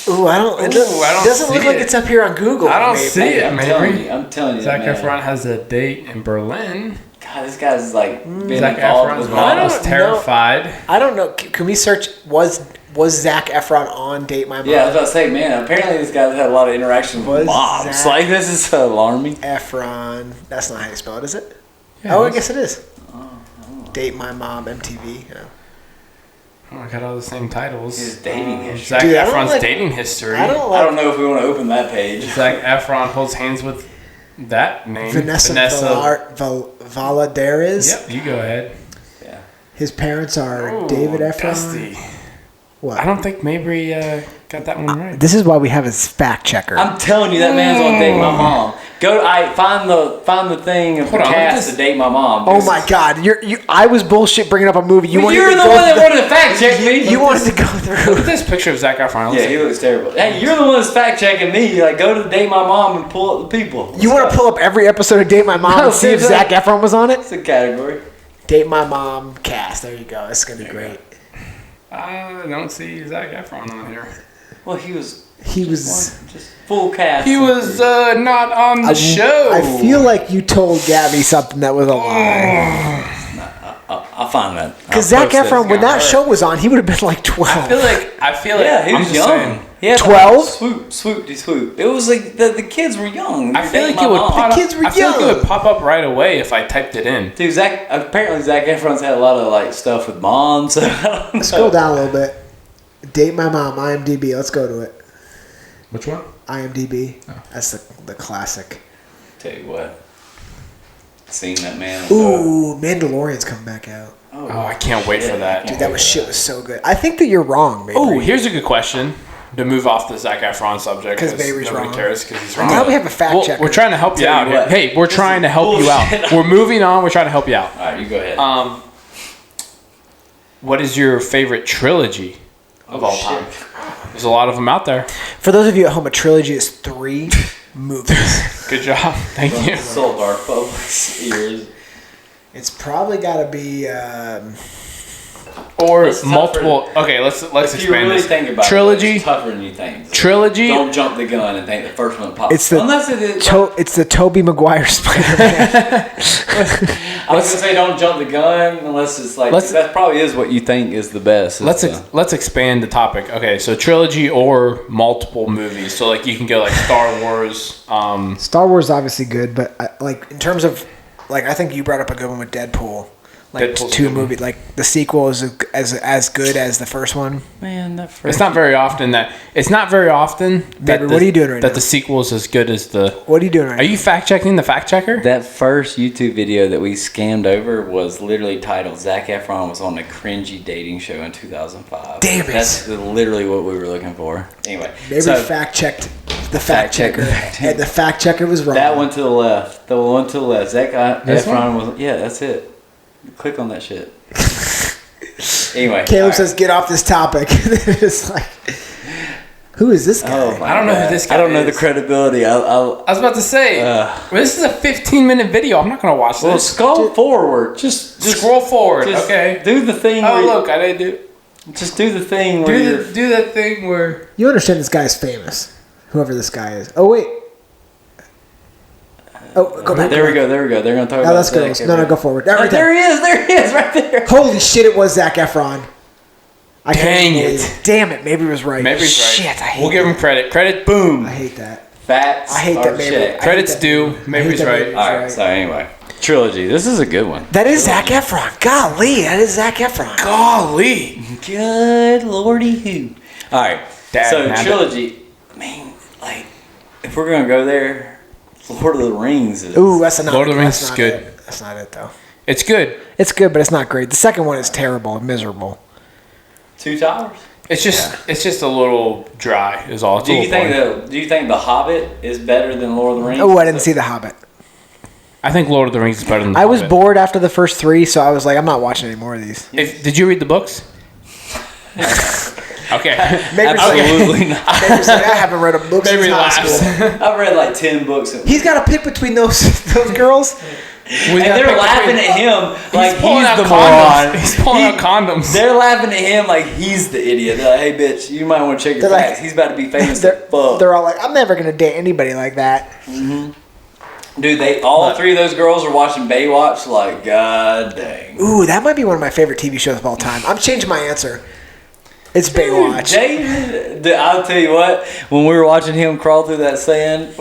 Ooh, it doesn't look like it's up here on Google. I don't see it, Mabry. I'm telling you. Zac Efron has a date in Berlin. God, this guy's like been Zac involved Efron's with mom was terrified. I don't know. Can we search? Was Zac Efron on Date My Mom? Yeah, I was about to say, man. Apparently, this guy's had a lot of interaction with moms. Like, this is alarming. Efron. That's not how you spell it, is it? Yeah, I guess it is. Date My Mom, MTV. Yeah. Oh, I got all the same titles. His dating history. Zac Efron's dating history. I don't know if we want to open that page. Zac Efron holds hands with that name. Vanessa Valadares. Yep, you go ahead. Yeah. His parents are David Efron. Dusty. What? I don't think Mabry got that one right. This is why we have a fact checker. I'm telling you, that man's on Date My Mom. Find the thing of the cast to Date My Mom. Oh my God! I was bullshit bringing up a movie. You're the one that wanted to fact check me. You wanted to go through. Look at this picture of Zac Efron. Yeah, he looks terrible. Hey, you're the one that's fact checking me. Like, go to Date My Mom and pull up the people. You want to pull up every episode of Date My Mom and see if Zac Efron was on it? It's a category. Date My Mom cast. There you go. It's gonna be great. I don't see Zac Efron on here. Well, he was just full cast. He was not on the show. I feel like you told Gabby something that was a lie. I'll find that. Because Zac Efron, when that show was on, he would have been like 12. I feel like yeah, he was young. He had 12? Swoop. It was like the kids were young. I feel like it would pop. The kids were young. I feel like it would pop up right away if I typed it in. Dude, apparently Zac Efron's had a lot of like stuff with moms. Scroll down a little bit. Date My Mom, IMDb. Let's go to it. Which one? IMDb. Oh. That's the classic. Tell you what. Seen that man. Ooh, Mandalorian's coming back out. Oh, I can't wait for that. Dude, that shit was so good. I think that you're wrong, maybe. Oh, here's a good question. to move off the Zac Efron subject 'Cause Mabry's nobody wrong. cares because he's wrong. Now we have a fact checker. We're trying to help you Tell out. you what, Hey, we're trying to help you out. bullshit. We're moving on. We're trying to help you out. All right, you go ahead. What is your favorite trilogy of all time? There's a lot of them out there. For those of you at home, a trilogy is 3 movies. Good job. Thank you. Sold our folks' ears. It's probably got to be. Or It's multiple. Okay, let's If you expand really this. think about Trilogy. it, it's tougher than you think. Trilogy. Don't jump the gun and think the first one pops. It's the Unless it is. it's the Tobey Maguire Spider-Man. I was gonna say don't jump the gun unless it's like that probably is what you think is the best. Let's expand the topic. Okay, so trilogy or multiple movies. So like you can go like Star Wars. Star Wars is obviously good, but like in terms of like I think you brought up a good one with Deadpool. Like Deadpool's 2 good. movies, like the sequel is as good as the first one. man. That first. It's not very often that Baby, what are you doing right that now? the sequel is as good as the. What are you doing right Are you fact checking the fact checker? That first YouTube video that we scammed over was literally titled "Zac Efron was on a cringy dating show in 2005." Damn it. That's literally what we were looking for. Anyway, Maybe so fact checked the fact checker, checker. and the fact checker was wrong. that one to the left. The one to the left. Zac This Efron was. Yeah, that's it. Click on that shit. Anyway, Caleb all right. says, "Get off this topic." It's like, who is this guy? Oh, my I don't know who God. this guy I don't know the is. credibility. I was about to say, this is a 15-minute video. I'm not gonna watch Well, this. scroll forward. Just Scroll forward. just Okay. Do the thing. Oh where you- look, I didn't do. Just do the thing where you're. Do that thing where. You understand this guy's famous, whoever this guy is. Oh wait. Oh, go back. There we go. There we go. They're gonna talk Oh, about. let's go. Zac No, Efron. go forward. Oh, Right there he is. There he is. Right there. Holy shit! It was Zac Efron. I can't Dang believe it. Damn it! Maybe was right. Maybe it's right. Shit! I hate We'll give him that. credit. Credit. Boom. I hate that. Facts. I hate are that. Maybe. checked. Credit's due. Maybe he's right. All right. So anyway, trilogy. This is a good one. That is Zac Efron. Golly, that is Zac Efron. Golly. Good lordy who. All right. Dad, so nabbit. trilogy. I mean, like, if we're gonna go there, Lord of the Rings is. Ooh, that's not. Lord of the Rings that's is not good. it. That's not it though. It's good. It's good, but it's not great. The second one is terrible and miserable. 2 Towers. It's just a little dry. Is all. It's Do a you little think boring. Do you think The Hobbit is better than Lord of the Rings? Oh, I didn't see The Hobbit. I think Lord of the Rings is better than. The I was Hobbit. bored after the first 3, so I was like, I'm not watching any more of these. Did you read the books? Okay. Maybe Absolutely not. Like, I haven't read a book since Maybe high laughs. school. I've read like 10 books. He's got to pick between those girls. And they're laughing at him like he's pulling out the condoms. moron. He's pulling out condoms. They're laughing at him like he's the idiot. They're like, hey, bitch, you might want to check your They're like- facts. He's about to be famous They're, as fuck. they're all like, I'm never going to date anybody like that. Dude, all 3 of those girls are watching Baywatch like, god dang. Ooh, that might be one of my favorite TV shows of all time. I'm changing my answer. It's Baywatch. Dude, I'll tell you what, when we were watching him crawl through that sand,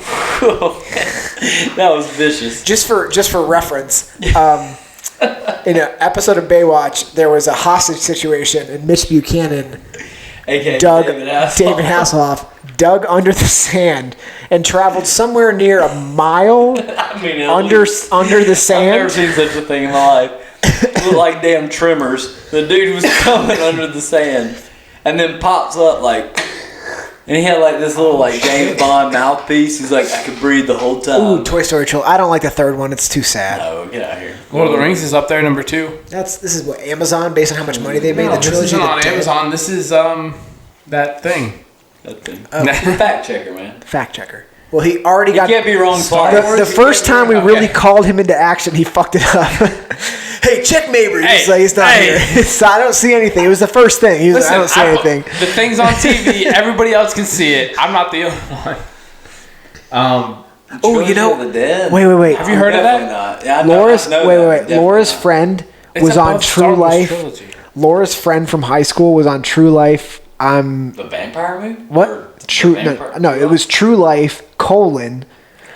that was vicious. Just for reference, in an episode of Baywatch, there was a hostage situation, and Mitch Buchanan AKA dug David Hasselhoff dug under the sand and traveled somewhere near a mile I mean, at under least- the I've never sand. seen such a thing in my life. It looked like damn Tremors. The dude was coming under the sand and then pops up like, and he had like this little like James Bond mouthpiece. He's like, I could breathe the whole time. Ooh, Toy Story Children. I don't like the third one. It's too sad. No, get out of here. Lord of the Rings is up there, number 2. This is what Amazon, based on how much money they made. No, The this trilogy. isn't on the- Amazon. This is that thing. That thing. Oh. Fact checker, man. Fact checker. Well, he already You got. can't be wrong Star twice. Wars. The first time we Okay. really called him into action, he fucked it up. Hey, check Mabry. He's like, he's not here. So I don't see anything. It was the first thing. He was like, I don't see anything. The thing's on TV. Everybody else can see it. I'm not the only one. Oh, you Trilogy know. of the Dead. Wait. Have you heard of Definitely that? not. Yeah, I know, Laura's I know wait. that, but Laura's definitely friend It's was on above Star True Wars Life. trilogy. Laura's friend from high school was on True Life. not. The vampire movie? Or What? True? the vampire- No. It was True Life :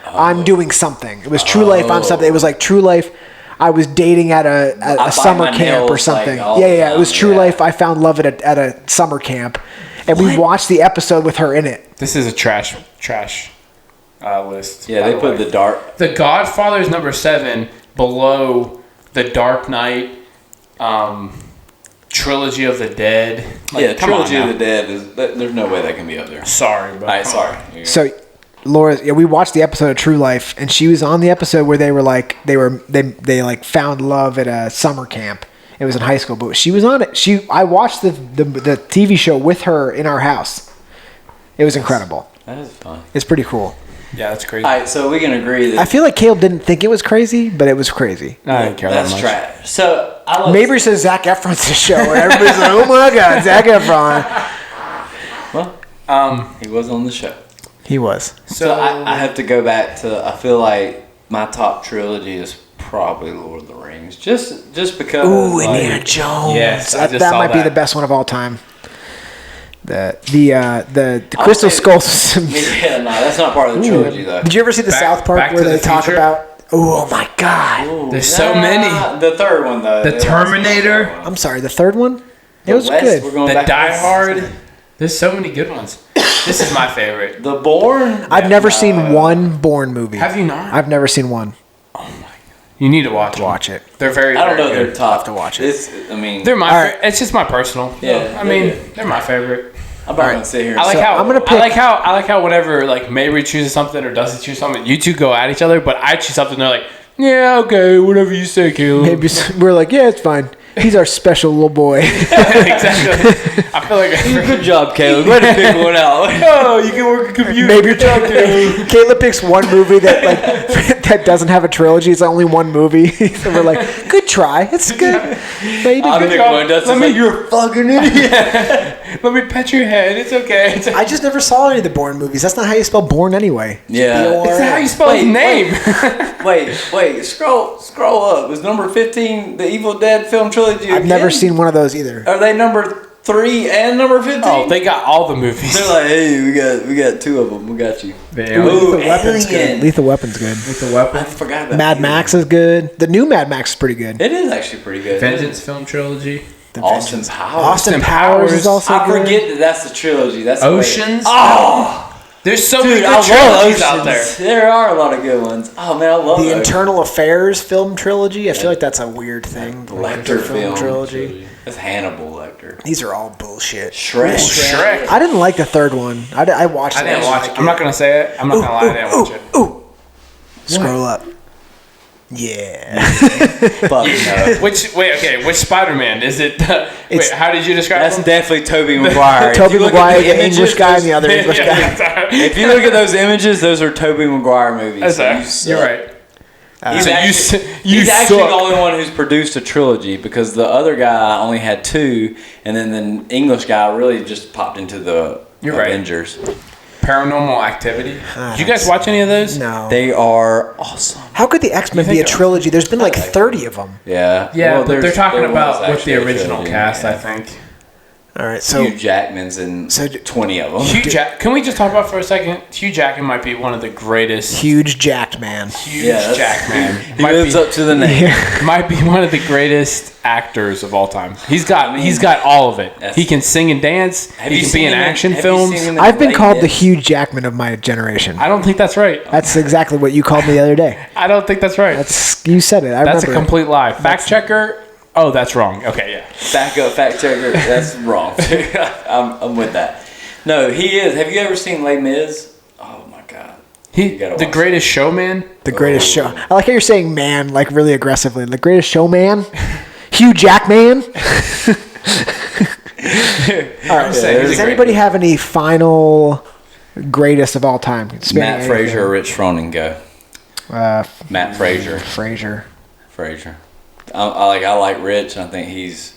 I'm doing something. It was True Life. I'm something. It was like True Life. I was dating at a bite summer my camp or nails, something. like, all Yeah. the It was time, True yeah. Life. I found love at a summer camp, and we watched the episode with her in it. This is a trash list. Yeah, by they put way. the dark. The Godfather is number 7, below The Dark Knight, Trilogy of the Dead. Yeah, come on Trilogy of now. the Dead is. There's no way that can be up there. Sorry, but All right, sorry. So, Laura, we watched the episode of True Life, and she was on the episode where they were like they like found love at a summer camp. It was in high school, but she was on it. I watched the TV show with her in our house. It was incredible. That is fun. It's pretty cool. yeah, that's crazy. All right, so we can agree that I feel like Caleb didn't think it was crazy, but it was crazy. I didn't care that's that much. trash. So I love Mabry says Zac Efron's the show, and everybody's like, "Oh my God, Zac Efron!" Well, he was on the show. He was. So I have to go back to. I feel like my top trilogy is probably Lord of the Rings, just because. Ooh, like, Indiana Jones. Yes, I that just saw might be that. the best one of all time. The Crystal say- Skulls. Yeah, no, that's not part of the trilogy though. Did you ever see the Back- South Park Back where to they the talk Future? about? Oh my God! There's so many. The third one though. The Terminator. I'm sorry, the third one. It was West, good. We're going The back to Die West. Hard. There's so many good ones. This is my favorite. The Bourne. I've never seen one Bourne movie. Have you not? I've never seen one. You need to watch them. Watch it. They're very. I don't know. very They're good. tough to watch it. It's. I mean, They're my. All right. It's just my personal. Yeah, I they're mean, good. they're my favorite. I'm not gonna sit here. And I like So how I'm gonna pick- I like how whenever like Mabry chooses something or doesn't choose something, you two go at each other. But I choose something, they're like, yeah, okay, whatever you say, Caleb. Maybe we're like, yeah, it's fine. He's our special little boy. Exactly. I feel like Good job, Caleb. Way to pick one out. oh, you can work a computer. Maybe Caleb picks one movie that like that doesn't have a trilogy. It's only one movie. So we're like, good try. It's good. Yeah, you did I'll good. pick one. Dustin's like, you're a fucking idiot. Let me pet your head. It's okay. It's I just never saw any of the Bourne movies. That's not how you spell Bourne anyway. Yeah. B-O-R-N. It's how you spell his Wait, name. Wait. Scroll up. Is number 15 the Evil Dead film trilogy? I've never again? seen one of those either. Are they number 3 and number 15? Oh, they got all the movies. They're like, hey, we got 2 of them. We got you. Damn. Ooh, Lethal Weapon's good. Alien. Lethal Weapon's good. The I weapon. forgot about Mad Alien. Max is good. The new Mad Max is pretty good. It is actually pretty good. Vengeance film trilogy. The Austin Vengeance. Powers. Austin Powers is also I good. forget that that's the trilogy. That's the way- Oceans. Oh, There's so dude, many I good love trilogies Oceans. out there. There are a lot of good ones. Oh man, I love The Oceans. Internal Affairs film trilogy. I feel like that's a weird thing. Like, Lecter film film trilogy. That's Hannibal Lecter. These are all bullshit. Shrek. Shrek. I didn't like the third one. I watched it. I didn't watch it. I'm not gonna say it. I'm not gonna lie. I didn't watch it. Ooh. Scroll up. Yeah. Fuck no. Which Spider-Man is it? Wait, how did you describe That's him? definitely Tobey Maguire. Toby If you look at Maguire, the images, English guy, and those- the other English guy. If you look at those images, those are Tobey Maguire movies. That's So You're suck. right. He's, So actually, you he's actually suck. the only one who's produced a trilogy because the other guy only had 2, and then the English guy really just popped into the You're right. Avengers. Paranormal Activity. Did you guys watch any of those? No. They are awesome. How could the X-Men You be a think- trilogy? There's been like 30 of them. Yeah. Yeah, Well, but they're there's- talking there was about with actually the a original trilogy, cast, yeah. I think. All right, so Hugh Jackman's in So- 20 of them. Can we just talk about for a second? Hugh Jackman might be one of the greatest. huge jacked man. Huge Yeah, that's- Jackman. He might lives be, up to the name. might be one of the greatest actors of all time. He's got all of it. That's- He can sing and dance. Have He you can be seen in him in- action have you films. seen him in I've been Les called the Mis? Hugh Jackman of my generation. I don't think that's right. That's exactly what you called me the other day. I don't think that's right. That's you said it. I That's a remember it. complete lie. Fact checker. Oh, that's wrong. Okay, yeah. Back up, fact checker. That's wrong. I'm with that. No, he is. Have you ever seen Les Mis? Oh my god. He You gotta the watch Greatest Showman. The greatest Oh. show. I like how you're saying "man" like really aggressively. The greatest showman, Hugh Jackman. All right. saying, he's Does a great anybody dude. have any final greatest of all time? Matt Fraser or Rich Froning go. Matt Fraser. Fraser. I like Rich. I think he's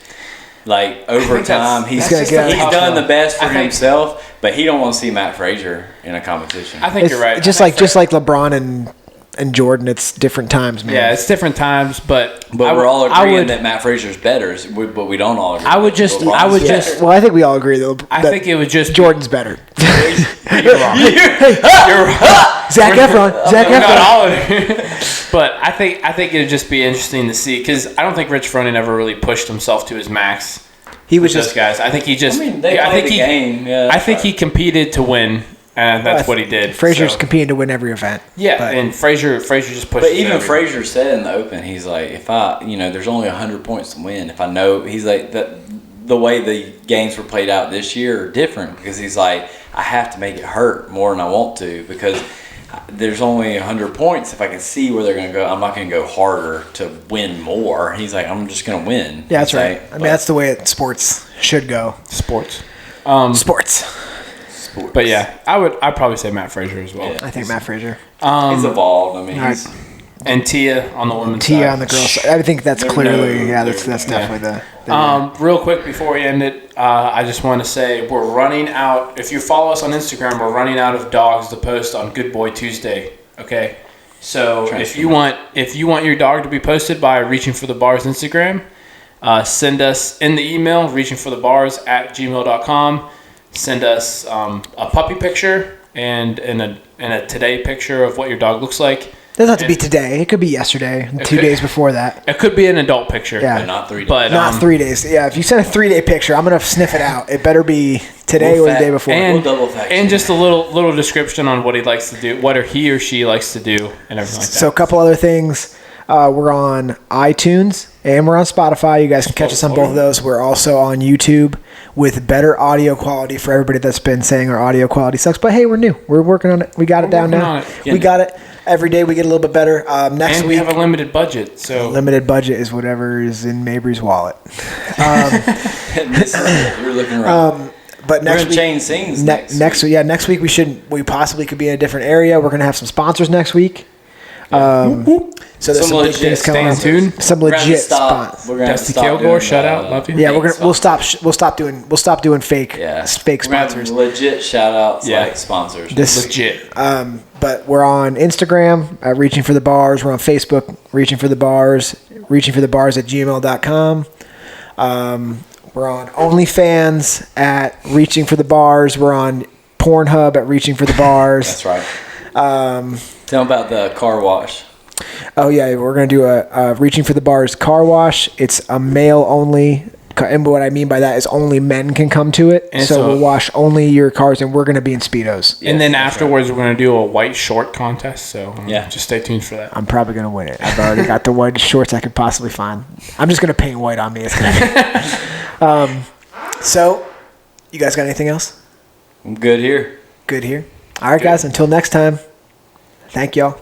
like over think that's- time he's that's gonna get- done the best for I think- himself, but he don't want to see Matt Fraser in a competition. I think It's you're right. just like LeBron and Jordan. It's different times, man. yeah, it's different times, but but we're all I agreeing would- that Matt Fraser's better, but we don't all agree. I would just- LeBron's I would better. just- Well, I think we all agree though. I that think it would just Jordan's better. You're wrong. You're wrong. Zach Efron. Zach Not Efron. all of it. But I think it'd just be interesting to see because I don't think Rich Froning ever really pushed himself to his max. He was with those just. guys. I think he just. I mean, they I played think the game. Yeah, I think he competed to win, and that's what he did. Fraser's so. competing to win every event. Yeah, but- and Fraser just pushed. But even Fraser said in the Open, he's like, if I, there's only 100 points to win. If I know, he's like the way the games were played out this year are different because he's like, I have to make it hurt more than I want to because there's only 100 points. If I can see where they're going to go, I'm not going to go harder to win more. He's like, I'm just going to win. Yeah, that's right. I mean, that's the way sports should go. Sports. Sports. But yeah, I'd probably say Matt Frazier as well. Yeah. I think Matt Frazier. He's evolved. I mean, Right. And Tia on the women's side. Tia on the girls' side. I think that's They're clearly, no- yeah, that's they're- definitely the Real quick before we end it, I just want to say we're running out. If you follow us on Instagram, we're running out of dogs to post on Good Boy Tuesday. Okay, so if you want your dog to be posted by Reaching for the Bars Instagram, send us in the email reachingforthebars@gmail.com. Send us a puppy picture and a today picture of what your dog looks like. doesn't have to be today. It could be yesterday, 2 days before that. It could be an adult picture. Yeah. but not 3 days. But Not 3 days. Yeah, if you send a 3-day picture, I'm going to sniff it out. It better be today We'll or the day before. We'll double fact and check. just a little description on what he likes to do, what he or she likes to do, and everything like that. So a couple other things. We're on iTunes and we're on Spotify. You guys can catch us on both of those. We're also on YouTube with better audio quality for everybody that's been saying our audio quality sucks. But hey, we're new. We're working on it. We got it down working now. on it. We got it. Every day we get a little bit better. Next And week, we have a limited budget, so limited budget is whatever is in Mabry's wallet. You're looking right. But We're next gonna week, change scenes next next week, yeah, next week we possibly could be in a different area. We're gonna have some sponsors next week. So there's some big legit things coming stay up. tuned. Some We're gonna have to legit stop. sponsors. We're gonna have to Dusty stop Kilgore, doing, shout out, love you. Yeah, fake we'll sponsors. stop doing fake Yeah, fake We're gonna have sponsors. legit shout outs Yeah. like sponsors. This legit. but we're on Instagram at Reaching for the Bars. We're on Facebook, Reaching for the Bars, reachingforthebars@gmail.com. We're on OnlyFans at Reaching for the Bars. We're on Pornhub at Reaching for the Bars. That's right. Tell them about the car wash. Oh yeah, we're gonna do a Reaching for the Bars car wash. It's a male only, and what I mean by that is only men can come to it. And So so- we'll wash only your cars, and we're gonna be in speedos. And then that's afterwards, we're going to do a white short contest, so Yeah. just stay tuned for that. I'm probably gonna win it. I've already got the whitest shorts I could possibly find. I'm just gonna paint white on me. It's gonna be. So, you guys got anything else? I'm good here. Good here. All right, guys. Until next time. Thank y'all.